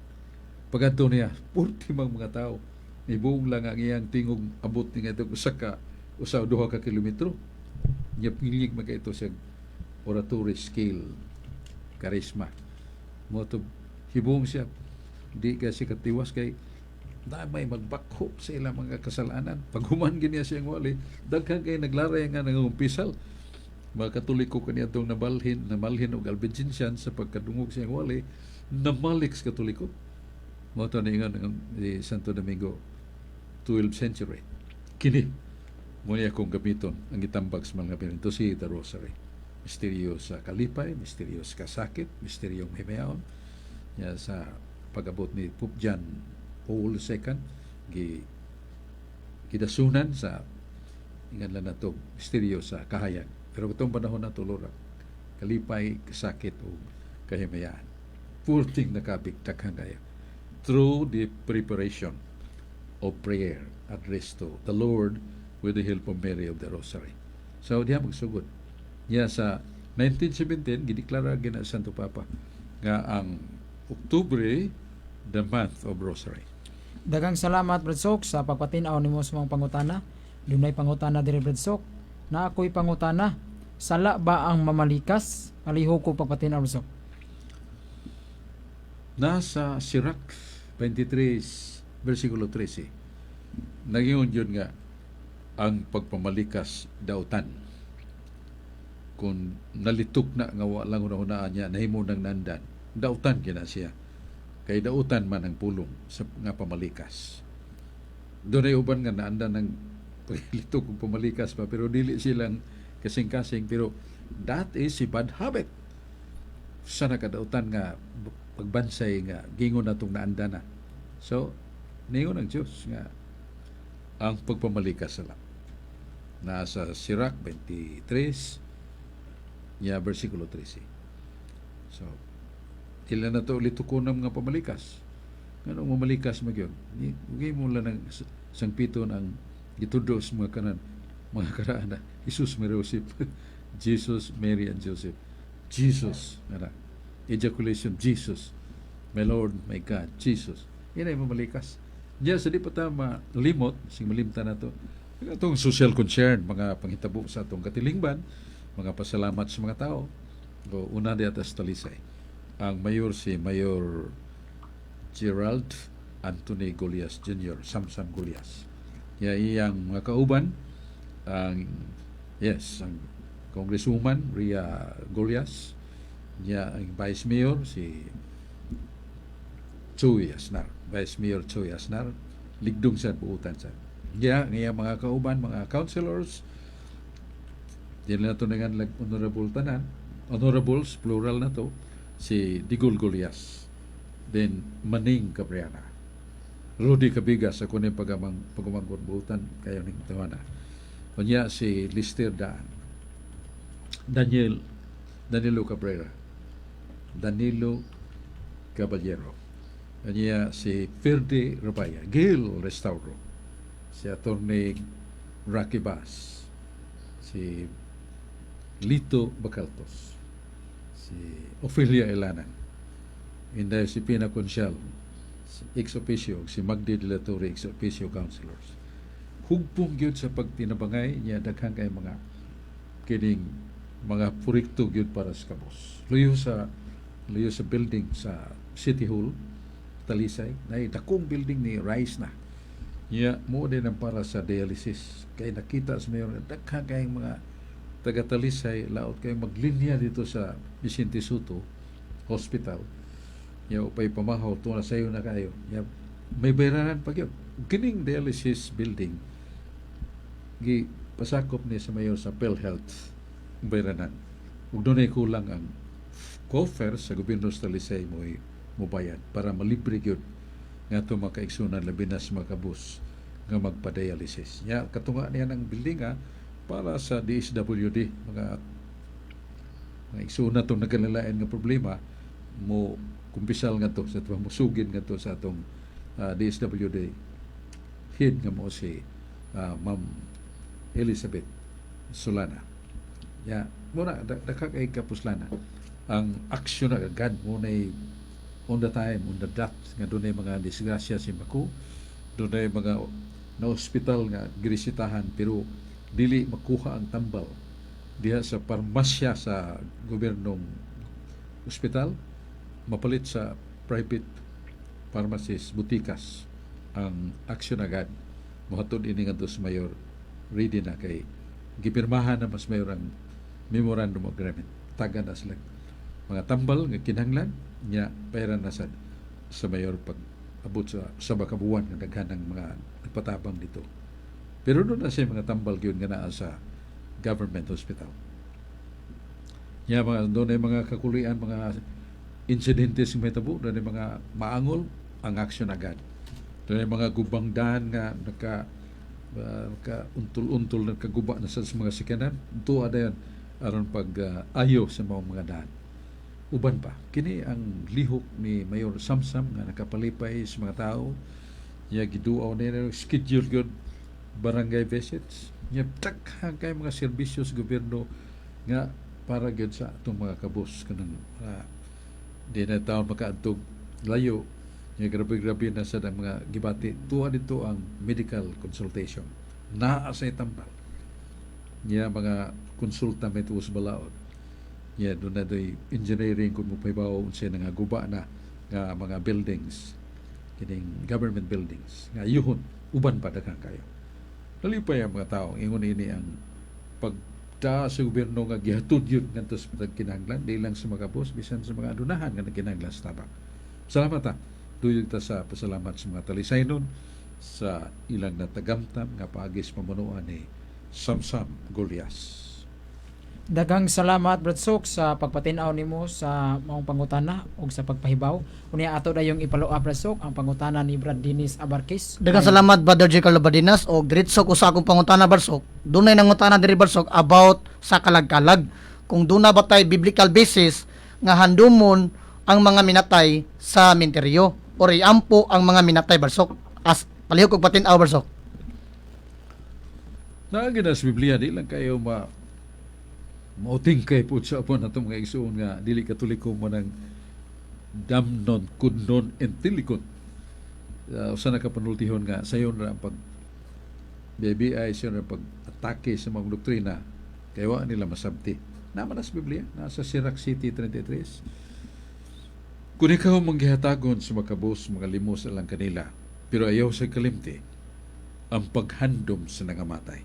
Pag-adto niya, purti mga tao. Ibuong lang ang iyang tingog abot ni nga ito usaw 2 ka kilometro. Niya pilig maka ito sa oratory skill, charisma. Mo to hibong siya di kasi katiwas kay na may magbakho sa ilang mga kasalanan. Pag human giniya siyang wali, daghan kay naglaray nga nangumpisal. Mga Katoliko kaniya itong namalhin o albinsyan sa pagkadungog siyang wali, namalik sa Katoliko. Mo to na ni Santo Domingo, 12th century. Kini muna akong gamiton ang itambag sa mga pinito si the rosary. Misteryo sa kalipay, misteryo sa kasakit, misteryong himayaon. Ya, sa pag-abot ni Pope John Paul II, kidasunan sa ingan lang na to misteryo sa kahayag. Pero itong panahon na tulora, kalipay, kasakit o kahimayaan. Purting nakabigtakan kayo through the preparation of prayer addressed to the Lord with the help of Mary of the Rosary. So, diya magsugod. Niya sa 1917, gideklara gina Santo Papa nga ang Oktubre, the month of Rosary. Daghang salamat Brad Sok sa pagpatinaw nimo sa mga pangutana. Dunay pangutana diri Brad Sok. Na ako'y pangutana. Sala ba ang mamalikas? Palihog ko pagpatinaw Brad Sok. Nasa Sirach 23, versikulo 13, nagingon yun nga ang pagpamalikas dautan. Kung nalitok na nga walang una-unaan niya, nahimo ng nandan, dautan kina siya. Kay dautan man ang pulong sa nga pamalikas. Doon ay uban nga naandan ng paglitok kung pamalikas pa, pero dili silang kasing-kasing. Pero that is a bad habit. Sa nakadautan nga pagbansay nga gingon natong naanda na. So, ningon ang Diyos nga ang pagpamalikas sila. Nasa Sirach 23, niya versikulo 13. So, ilan na to ulit tukunam nga pamalikas. Nga nung mamalikas magyon. Huwag mo lang ng sangpiton ang gitudo sa mga kanan, mga karaan na Jesus, Mary, Joseph. Jesus, Mary, and Joseph. Jesus, nga ejaculation, Jesus. My Lord, my God, Jesus. Yan ay mamalikas. Diyan sa di pa ta malimot, sing malimtan na to. Itong social concern, mga panghitabo sa atong katilingban, mga pasalamat sa mga tao. O una di atas talisay. Ang mayor si Mayor Gerald Anthony Golias Jr., Samsam Golias. Iyang mga kauban, ang Congresswoman Ria Golias, ang Vice Mayor si Choy Asnar, Vice Mayor Choy Asnar, ligdong sa buutan sa. Ngayang mga kauban, mga councilors, yan na ito nga honorable tanan, honorables, plural na to, si Digol Golias, then Maning Cabriana, Rudy Cabigas, ako na yung pagumangkot buutan, kayo ning tawana. Kanya si Lister Daan, Danilo Cabrera, Danilo Caballero, kanya si Ferde Rabaya, Gil Restauro, si Atty. Rocky Bass, si Lito Bacaltos, si Ophelia Elanan, inday si Pina Consial, si ex officio, si Magdi de la Torre, ex officio councilors. Hugpong gyud sa pagtinabangay niya daghang kay mga kining mga proyekto gyud para sa kabos. Luyo sa building sa City Hall Talisay, na dakong building ni Rice na. Niya mo din ang para sa dialysis. Kay nakita sa mayor daghang kay mga taga Talisay laot kay maglinya dito sa Vicente Soto Hospital. Ya upay pamahaw to na sayo na kayo. Ya may bayranan pa gyud. Kining dialysis building gi pasakop ni sa mayor sa PhilHealth bayranan. Ug dunay kulang ang coffer sa gobyerno sa Talisay mo bayad para malibre gyud nga ito makaigsunan labi na sa mga kabus nga magpa-dialysis. Ya, katunga niya ng building para sa DSWD, mga igsunan itong nagkalilain nga problema, mo kumpisal nga to sa itong musugin nga to sa itong DSWD head nga mo si Ma'am Elizabeth Solana. Ya, muna, dakakay kapuslana. Ang aksyon na agad mo na on the time, on the dot, nga doon ay mga disgrasya si Maku, doon ay mga na-hospital nga girisitahan, pero dili makuha ang tambal diha sa parmasya sa gobyernong ospital, mapalit sa private pharmacies, butikas, ang aksyon agad. Muhatod ini nga sa mayor, ready na kay gipirmahan na mas mayor ang memorandum of agreement. Taga na sila mga tambal nga kinahanglan niya pera na sa mayor pag abot sa bakabuwan nga daghan ng mga nagpatabang dito. Pero doon na siya mga tambal gyud nga naa sa government hospital. Niya doon ay mga kakulian, mga insidentes nga mahitabo, doon ay mga maangol ang aksyon agad. Doon ay mga gubangdahan nga ka untol-untol na kaguba na sa mga sikanan tuwa dayon aron pag ayo sa mga daan. Uban pa kini ang lihok ni Mayor Samsam nga nakapalipay sa mga tao, niya giduaw nila schedule gyud barangay visits, niya daghang kay mga serbisyo sa gobyerno nga para gyud sa atong mga kabus kanang di na taon makaadtog layo. Nga grabe-grabe na sa mga gibati. Tuwa dito ang medical consultation. Naa sa itambal. Nga mga konsulta may tuwas balaod. Nga doon na do'y engineering kung magpaibaw siya nga guba na nga mga buildings. Kining government buildings. Nga yuhon, uban pa daghang kayo. Nalipay ang mga tao. Ingon ini ang pagta sa gobyerno nga gihatod yun ngantos patag kinahanglan. Di lang sa mga boss, bisan sa mga adunahan nga kinahanglan sa tabang. Salamat ta. Tuyog ta sa pasalamat sa mga talisaynon sa ilang natagamtam nga paagis pamunuan ni Samsam Golias. Daghang salamat Brad Sok sa pagpatinaw nimo sa maong pangutana ug sa pagpahibaw. Unya ato dayong ipalo up Brad Sok ang pangutana ni Brad Dennis Abarkis. Daghang salamat Brother J. Carlo Badinas o diretso ko sa akong pangutana Barsok. Dunay nangutana diri Barsok about sa kalag-kalag. Kung duna ba tay biblical basis nga handumon ang mga minatay sa menteryo o riampo ang mga minatay Barsok. As palihog kog patinaw Barsok. Naagin sa Biblia di lang kayo mauting kay po sa upon atong mga igsoon nga dili katoliko mo ng damnon kudnon entilikon. Usa na kapanultihon nga sayon ra ang pag BBI sayon ra pag atake sa mga doktrina kay wa nila masabti. Naman sa Biblia nasa Sirach City 33. Kung ikaw manggihatagon sa makabos mga limos lang kanila pero ayaw sa kalimti ang paghandom sa nangamatay.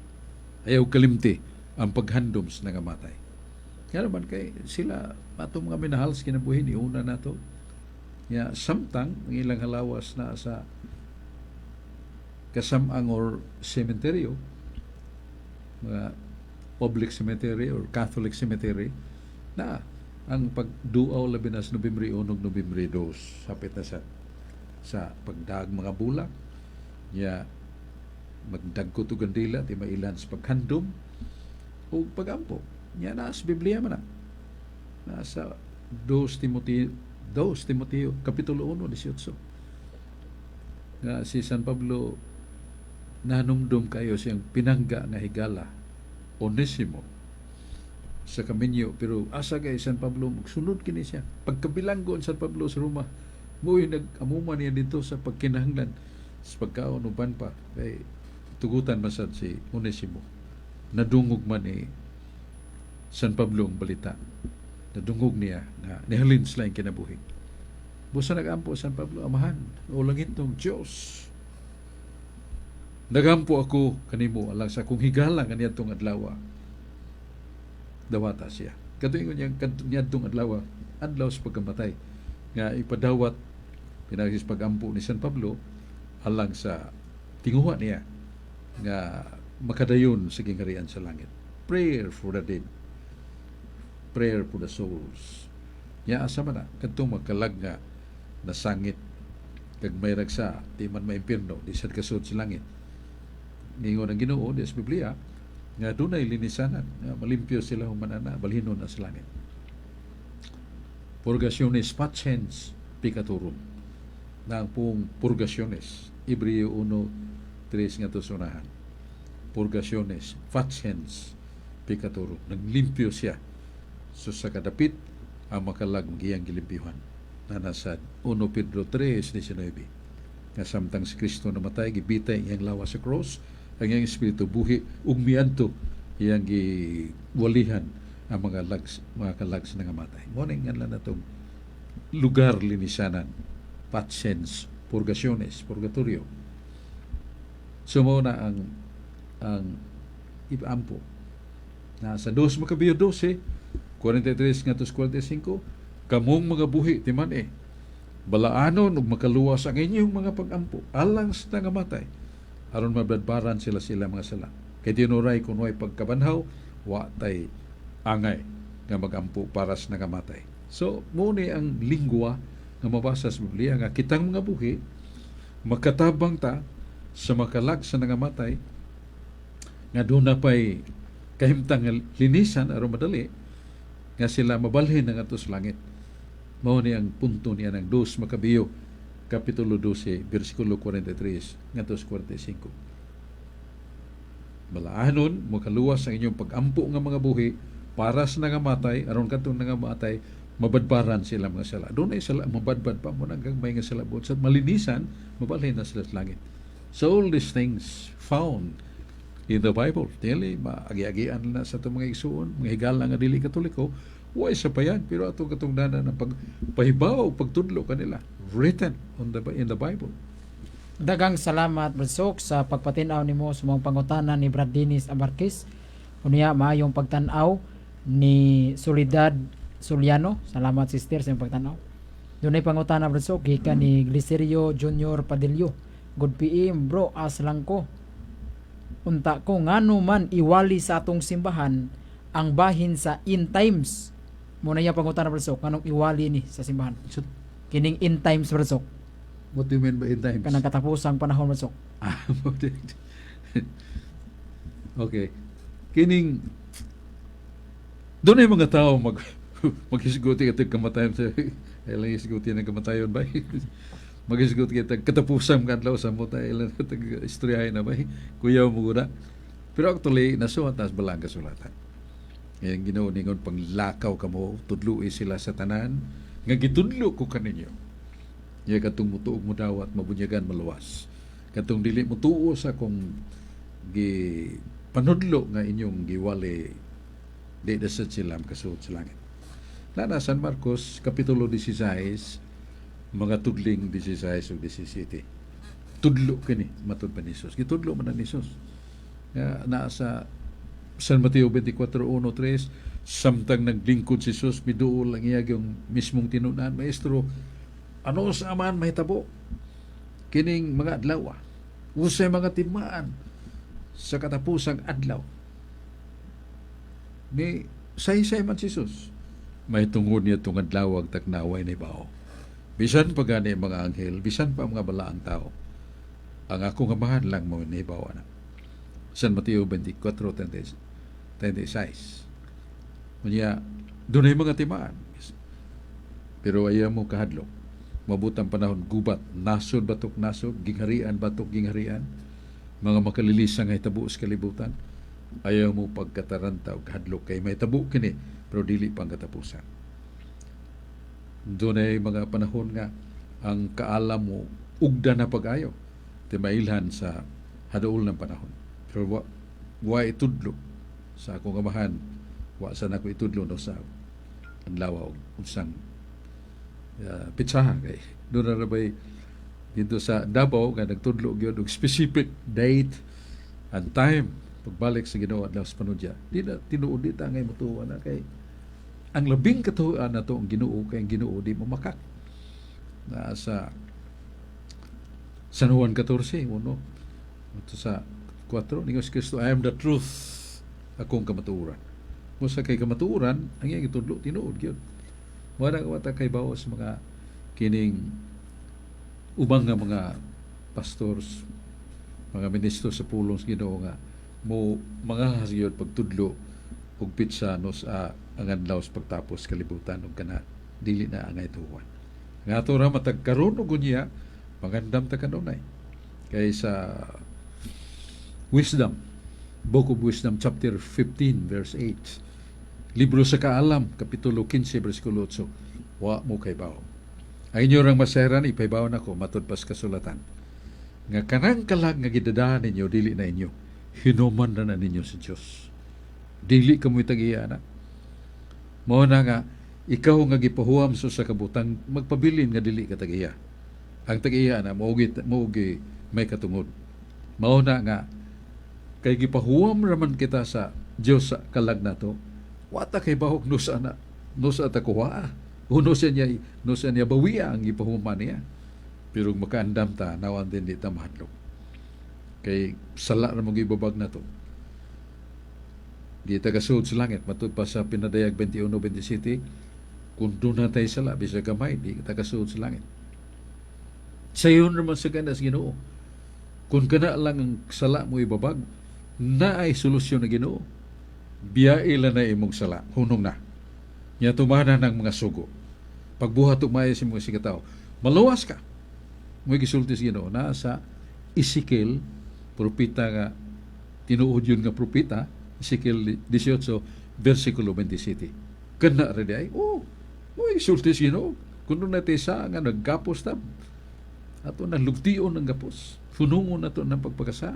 Ayaw kalimti ang paghandom sa nangamatay. Kaya naman kay sila atong mga minahal sa kinabuhi ni una nato. Ya samtang ang ilang halawas na sa kasamang or cemetery, mga public cemetery or Catholic cemetery na ang pagduaw labi na sa Nobyembre 1 ug Nobyembre 2 hapit na sa pagdag mga bulak. Ya magdagko to gandila ti mailan sa paghandom o pagampo. Nya na sa Biblia man na. Nasa 2 Timoteo kapitulo 1:18. Nga si San Pablo nanumdum kayo siyang pinangga nga higala Onesimo sa kaminyo pero asa kay San Pablo magsunod kini siya. Pagkabilanggo San Pablo sa Roma, mo'y nag-amuman niya dito sa pagkinahanglan sa pagkaon uban pa kay tugutan masad si Onesimo. Nadungog man San Pablo ang balita. Nadungog niya na nihalin sila yung kinabuhi. Busa nagampo San Pablo, amahan, o langit ng Diyos. Nagampo ako kanimo alang sa kung higala kaniya itong adlaw. Dawata siya. Katuingon niya kaniya itong adlaw sa pagkamatay. Nga ipadawat pinagis pagampo ni San Pablo alang sa tinguha niya nga makadayon sa gingarian sa langit. Prayer for the dead. Prayer for the souls. Ya asa man na kadtong magkalag nga nasangit kag may ragsa di man maimpierno di sad kasud sa langit. Ningon ang Ginoo di sa Biblia nga dunay linisanan nga malimpyo sila humanana balhinon na sa langit. Purgationes patiens picatorum. Na ang pong purgationes Hebreo 1:3 nga to sunahan. Purgationes patiens picatorum. Naglimpyo siya so sa kadapit ang makalag giyang gilimpyuhan na nasa 1 Pedro 3:19 nga samtang si Kristo namatay gibitay iyang lawas sa cross ang iyang espiritu buhi ug miadto iyang giwalihan ang mga kalags nga matay mo ning nganlan natong lugar linisanan patiens purgationes purgatorio so mo na ang ipaampo na sa 2 Macabeos 12 43 nga 45 kamong mga buhi timan balaanon ug makaluwas ang inyong mga pagampo alang sa nangamatay aron mabadbaran sila mga sala kay tinuray kun way pagkabanhaw wa tay angay nga magampo para sa nangamatay. So mo ni ang lingwa nga mabasa sa Biblia nga kitang mga buhi makatabang ta sa makalag sa nangamatay nga doon na pa'y kahimtang nga linisan aron madali nga sila mabalhin ng atos langit. Mao ni ang punto niya ng 2 Makabeyo Kapitulo 12 versikulo 43 ngadto 45. Malaanon mo kaluwas ang inyong pagampo nga mga buhi para sa nangamatay aron kadtong nangamatay mabadbaran sila mga sala. Doon ay sala mabadbad pa mo hanggang may nga sala sa malinisan mabalhin na sila sa langit. So all these things found in the Bible. Dili maagi-agian na sa itong mga igsuon, mga higala nga dili Katoliko, way sa payan, pero atong katungdanan ng pagpahibaw, pagtudlo kanila, written in the Bible. Dagang salamat Brad Sok sa pagpatinaw nimo sa mga pangutanan ni Brad Dennis Abarquez. Unya maayong pagtan-aw ni Soledad Soliano. Salamat sister sa iyong pagtan-aw. Dunay pangutana Brad Sok gikan ni Glicerio Junior Padillo. Good PM bro, aslang ko. Unta ko ngano man iwali sa atong simbahan ang bahin sa end times. Muna yung pangutana Brad Sok, nganong iwali ni sa simbahan? Kining end times Brad Sok. What do you mean by in times? Kanang katapusang panahon Brad Sok. Okay. Kining doon ay mga tao maghisguti at kamatayon sa ilang hisguti ng kamatayon ba? Maghisguti kita katapusang kadlaw sa mo tayo ilang istoryahin na ba? Kuyaw mo guna. Pero actually, nasuhat nas balang kasulatan. Ngayon Ginoo ningon panglakaw kamo, tudlu'i sila sa tanan, nga gitudlo ko kaninyo. Nga katong mutuog mo dawat mabunyagan maluwas. Katong dili mo tuo sa kung panudlo nga inyong giwali di dasad sila kasuot sa langit. Lana San Marcos Kapitulo 16 mga tudling 16 o 17. Tudlo kini matud pa ni Jesus. Gitudlo man ni Jesus. Nga nasa San Mateo 24:1-3 samtang naglingkod si Jesus biduol ang iya yung mismong tinunan, Maestro, ano sa aman mahitabo kining mga adlaw usay mga timaan sa katapusang adlaw ni say man si Jesus may tungod niya itong adlaw taknaway ni bao bisan pa gani mga anghel bisan pa mga balaang tao ang akong amahan lang mo ni bao na San Mateo 24:36 Manya, doon ay mga timaan. Pero ayaw mo kahadlok. Mabutang panahon, gubat, nasod batok nasod, gingharian batok gingharian, mga makalilisang ay tabu sa kalibutan. Ayaw mo pagkataranta o kahadlok kay may tabu kini, pero dili pang katapusan. Doon ay mga panahon nga, ang kaalam mo, ugda na pag-ayaw. Timailhan sa hadool ng panahon. Pero wa itudlo sa akong amahan, wa sa nako itudlo no sa ang lawaw unsang pitsahan kay doon na rabay dito sa Davao nga nagtudlo gyud og specific date and time pagbalik sa Ginoo adlaw sa panudya di na tinuod dita ngay motuwa na kay ang labing katuoan nato ang Ginoo kay ang Ginoo di mamakak na sa San Juan 14 uno ito sa 4 ni Kristo, I am the truth akong kamatuuran. Mo sa kay kamatuuran ang iyang itudlo tinuod gyud. Wala ka kay bawas mga kining ubang nga mga pastors, mga ministro sa pulong sa Ginoo nga mo mga hasyod pagtudlo og pitsa no sa ang adlaw sa pagtapos kalibutan ug kana dili na angay tuwan. Nga ato ra matag karon og unya pangandam ta kanunay kay sa Wisdom, Book of Wisdom, chapter 15, verse 8. Libro sa Kaalam, Kapitulo 15, versikulo 8. Wa mo kay bao. Ay inyo rang maseran, ipaybaw na ko, matod pas kasulatan. Nga kanang kalag nga gidadaan ninyo, dili na inyo. Hinuman na ninyo sa Diyos. Dili ka mo'y tag-iya na. Mao na nga, ikaw nga gipahuam so sa kabutang, magpabilin nga dili ka tag-iya. Ang tag-iya na, maugi may katungod. Mao na nga, kay gipahuwam raman kita sa Dios sa kalag nato wata kay bahok no sa ta kuha no sa niya bawiya ang gipahuman niya pero makaandam ta nawan din di ta mahadlok kay sala ra mo gibabag nato di ta kasud sa langit matud pa sa pinadayag 21:27 kung doon na tayo sala bisa gamay di ta kasud sa langit sayon naman sa ganas Ginoo kung kana lang ang sala mo ibabag na ay solusyon na Ginoo. Biyaila na imong sala, hunong na. Nya tumana ng mga sugo. Pagbuhat ugmaya sa mga sigataw, maluwas ka. Mo gisulti sa Ginoo na sa Ezekiel, propeta nga tinuod yun nga propeta, Ezekiel 18 versikulo 27. Kana ra di ay, mo gisulti sa Ginoo. Kuno na sa nga naggapos ta ato nang lugtion ng gapos. Funungon nato ng pagpagasa.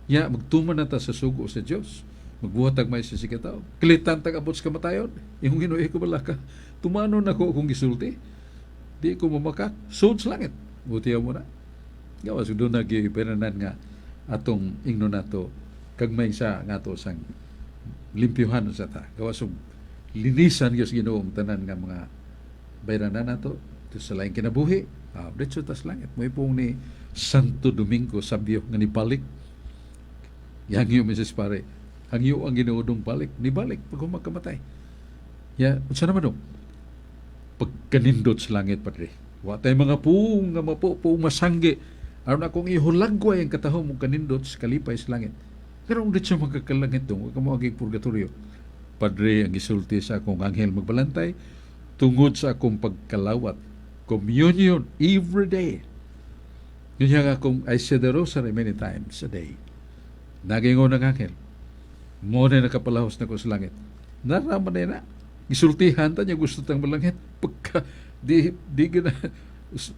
Ya magtuman na ta sa sugo sa Dios. Magbuhatag may sa sigataw. Kilitan tag abot sa kamatayon. Yung Ginoo ko bala ka. Tumano na ko kung gisulti. Di ko mamakat. Sud sa langit. Butiya mo na. Gawas doon na giperanan nga atong ingno nato kag may sa nga to sang limpyuhan sa ta. Gawas linisan gyud Ginoo ang tanan nga mga bayranan nato sa laing kinabuhi. Diretso tas langit. May pong ni Santo Domingo Sabio nga nibalik. Yang yung Mrs. Pare. Hangyo ang ginuudong balik. Nibalik pag humakamatay. Ya, unsa naman dong? Pagkanindot sa langit, Padre. Watay mga puong nga mapupuong masanggi. Aron akong ihulagway ang katahom mong kanindot sa kalipay sa langit. Pero kung dito siya magkakalangit dong, huwag ka mo aging purgatorio. Padre, ang isulti sa akong anghel magbalantay, tungod sa akong pagkalawat, communion every day. Yun yung akong, I said the rosary many times a day. Nagingon ng anghel. Mo na nakapalahos na ko sa langit. Naraman na gisultihan ta niya gusto tang malangit. Pagka, di gina,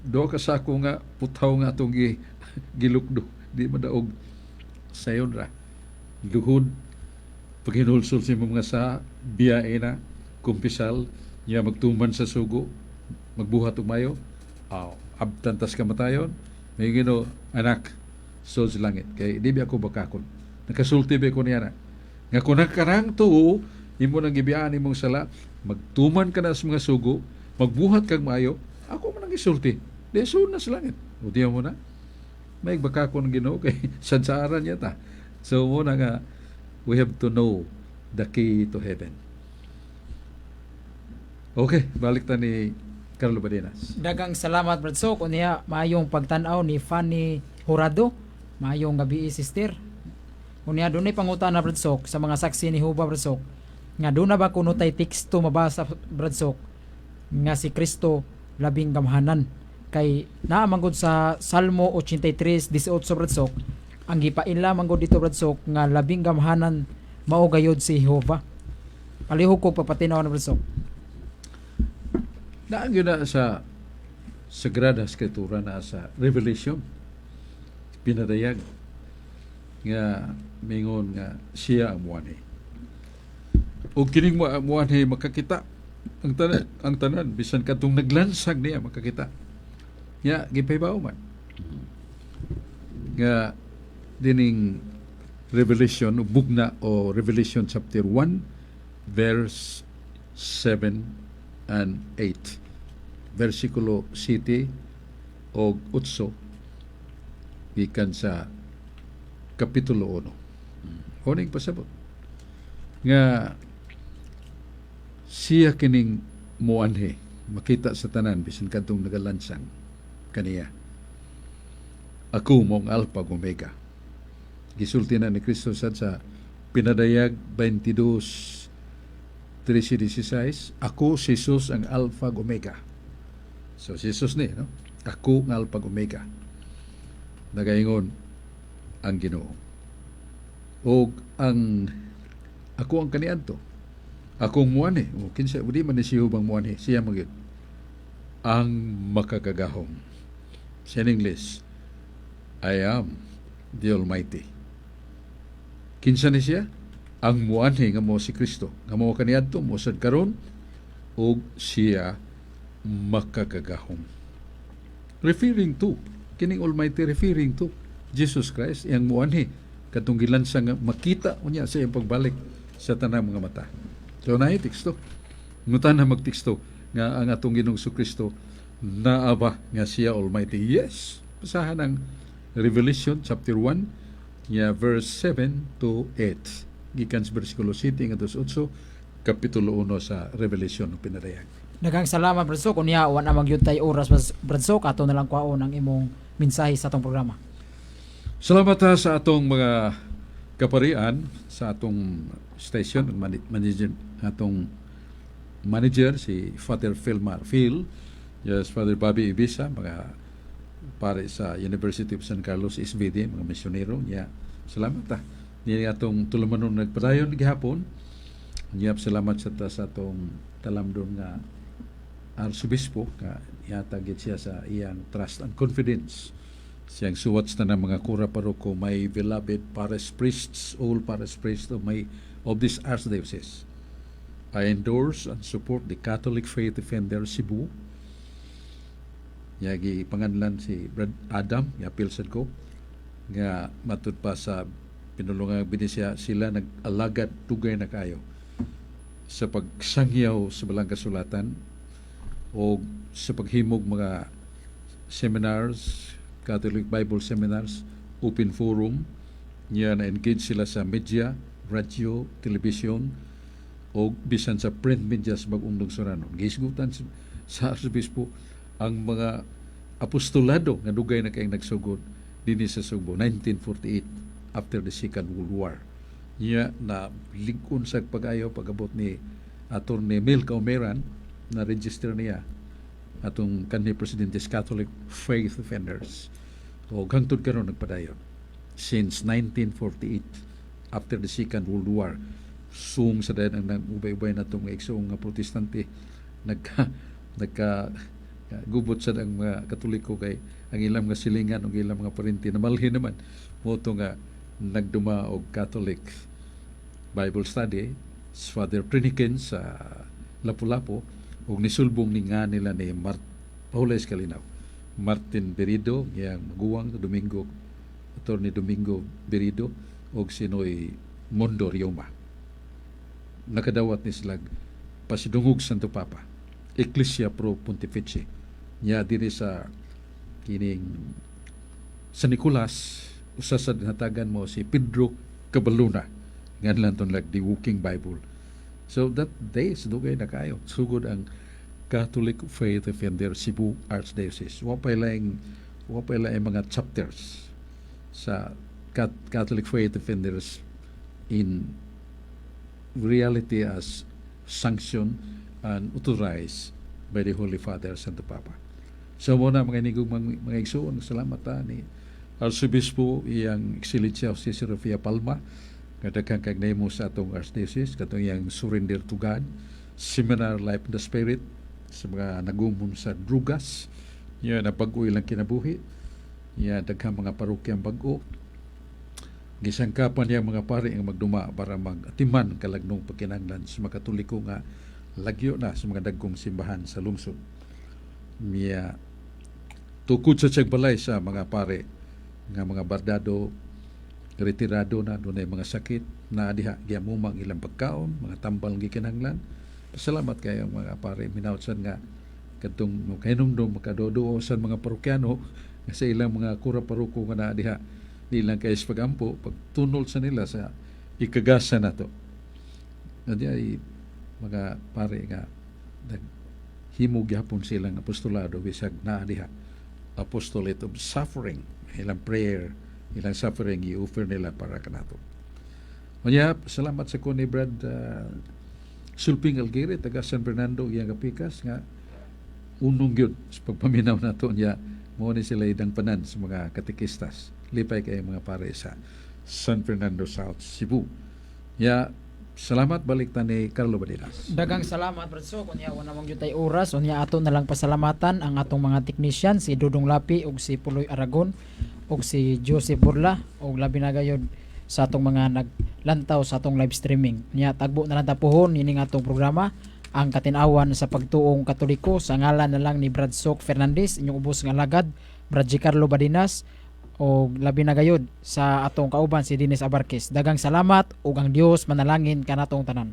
do ka sa ako nga, putaw nga itong gilukdo. Di madaog sayon ra. Luhod, pag hinulsol si mga sa biyae na, kumpisal, niya magtuman sa sugo, magbuhat umayo, abtantas kamatayon, may Ginoo, anak, so sa langit. Kaya di ba ako bakakon. Nakasulti ba ko niya na. Nga kung nakarang tuo, imo nang gibiyaan imong sala, magtuman ka na sa mga sugo, magbuhat kang maayo, ako man ang isulti. Di so na sa langit. O diyan mo na. May bakakon Ginoo kay sadsaaran niya ta. So muna nga, we have to know the key to heaven. Okay, balik ta ni Carlo Badinas. Dagang salamat Brad Sok. Unya maayong pagtan-aw ni Fanny Jurado. Maayong gabi sister. Unya dunay pangutana Brad Sok sa mga saksi ni Jehova Brad Sok. Nga doon na ba kuno tay teksto mabasa Brad Sok nga si Kristo labing gamhanan kay naamangod sa Salmo 83:18 Brad Sok ang gipaila manggod dito Brad Sok nga labing gamhanan mao gayod si Jehova. Palihog ko papatinaw na Brad Sok. Naan yun na sa Sagrada Escritura na sa Revelation. Pinadayag nga mingon nga siya ang muani. O kining muani makakita ang tanan bisan kadtong naglansag niya makakita. Ya gipaybaw man. Nga dining Revelation bugna o Revelation chapter 1 verse 7 and 8. Versikulo 7 o 8 gikan sa kapitulo 1. Huning pasabot. Nga siya kining muanhe makita sa tanan bisan kadtong nagalansang kaniya. Ako mong Alpha ug Omega. Gisulti na ni Kristo sa Pinadayag 22:13-16, ako si Jesus ang Alpha ug Omega. So si Jesus ni, no? Ako ang Alpha ug Omega. Nagaingon ang Ginoo. O ako ang kaniadto. Akong muani. O kinsa di man ni siya bang muani. Siya magid ang makakagahom. Sa English, I am the Almighty. Kinsa ni siya? Ang muani nga mo si Kristo. Nga mo kaniadto mo sad karon og siya makakagahom. Referring to kining Almighty, referring to Jesus Christ yang muani katong gilansang makita unya sa iyang pagbalik sa tanang mga mata. So na teksto. Ngutan na magteksto nga ang atong Ginoong Kristo naaba nga siya Almighty. Yes. Basahan ang Revelation chapter 1 nya verse 7 to 8. Gikan sa bersikulo 7 ngadto sa 8 kapitulo 1 sa Revelation pinadayag. Daghang salamat Brad Sok. Unya wa na magyud tay oras Brad Sok ato na lang kwaon ang imong mensahe sa atong programa. Salamat sa atong mga kaparian sa atong station manager atong manager si Father Phil, yes, Father Bobby Ibisa, mga pare sa University of San Carlos SVD, mga misyonero niya. Salamat ta. Niya atong tulumanon nagpadayon gihapon. Niya salamat sa atong talamdon nga Arsobispo nga yata gid siya sa iyang trust and confidence. Siyang suwat na ng mga kura paroko, may beloved parish priests, all parish priests of this archdiocese. I endorse and support the Catholic Faith Defender Cebu. Yagi panganlan si Brad Adam, yapil sad ko nga matud pa sa pinulungang binisya sila nag-alagad tugay na kayo sa pagsangyaw sa balang kasulatan o sa paghimog mga seminars, Catholic Bible seminars, open forum, niya na-engage sila sa media, radio, television, o bisan sa print media sa bagong lungsuranon. Gisgutan sa Arsobispo ang mga apostolado nga dugay na kayong nagsugod dinhi sa Subo 1948 after the Second World War. Niya na ligon sa pag-ayaw pag-abot ni Atty. Mel Kaumeran na register niya atong kanhi Presidente's Catholic Faith Defenders. O hangtod karon nagpadayon since 1948 after the Second World War. Sung sa dayon ang ubay-ubay na itong igsoong nga protestante nagka gubot sa ang mga Katoliko kay ang ilang mga silingan o ilang mga parinti na malhin naman mo nga nagduma og Catholic Bible study sa Father Triniken sa Lapu-Lapu o nisulbong ni nga nila ni Paula Escalinaw, Martin Berido, yang maguwang Domingo, Atty. Domingo Berido o sinoy Mondo Rioma. Nakadawat ni sila pasidungog Santo Papa, Ecclesia Pro Pontifice, niya diri sa kining San Nicolas, usa sa dinatagan mo si Pedro Cabaluna, nga lanton like the Walking Bible. So that days dugay na kayo sugod ang Catholic Faith Defender Cebu Archdiocese. Wa pa lang mga chapters sa Catholic Faith Defenders in reality as sanctioned and authorized by the Holy Father Santo Papa. So muna mga inigong mga igsoon, salamat ni Arsobispo iyang Excelencia Jose Serafia Palma nga daghang kagnay mo sa atong Archdiocese katong iyang surrender to God, seminar Life in the Spirit sa mga nagumon sa drugas, niya na pag-uwi lang kinabuhi, niya daghang mga parokyang bag-o, gisangkapan niya mga pari ang magduma para mag-atiman kalagnong pagkinahanglan sa mga Katoliko nga lagyo na sa mga dagkong simbahan sa lungsod. Niya tukod sa tiyagbalay sa mga pare nga mga bardado retirado na dunay mga sakit na diha giamumang ilang pagkaon, mga tambal gikinahanglan. Pasalamat kayo mga pare minawsan nga kadtong kahinumdum makadodo sa mga parokyano nga sa ilang mga kura paroko nga na diha di lang kayo sa pagampo pagtunol sa nila sa ikagasa na to. Ay mga pare nga himog yapon silang apostolado bisag na diha apostolate of suffering, ilang prayer, ilang suffering i-offer nila para kanato. Kanya, salamat sa ko ni Brad Sulping Algiri, taga San Fernando, iyang kapikas, nga unong yun sa pagpaminaw na to niya, mo ni sila idang panan sa mga katekistas. Lipay kayo mga pare sa San Fernando South, Cebu. Ya, salamat balik ta ni Carlo Badinas. Dagang salamat Bradso kunya wala mong jutay oras unya ato na lang pasalamatan ang atong mga technician si Dudong Lapi ug si Puloy Aragon ug si Joseph Burla ug labi na gayud sa atong mga naglantaw sa atong live streaming. Nya tagbo na lang tapuhon ini nga atong programa ang katinawan sa pagtuong Katoliko sa ngalan na lang ni Bradsok Fernandez inyong ubos nga lagad Brad Carlo Badinas o labi na gayud sa atong kauban si Dennis Abarquez. Dagang salamat ug ang Dios manalangin kanatong tanan.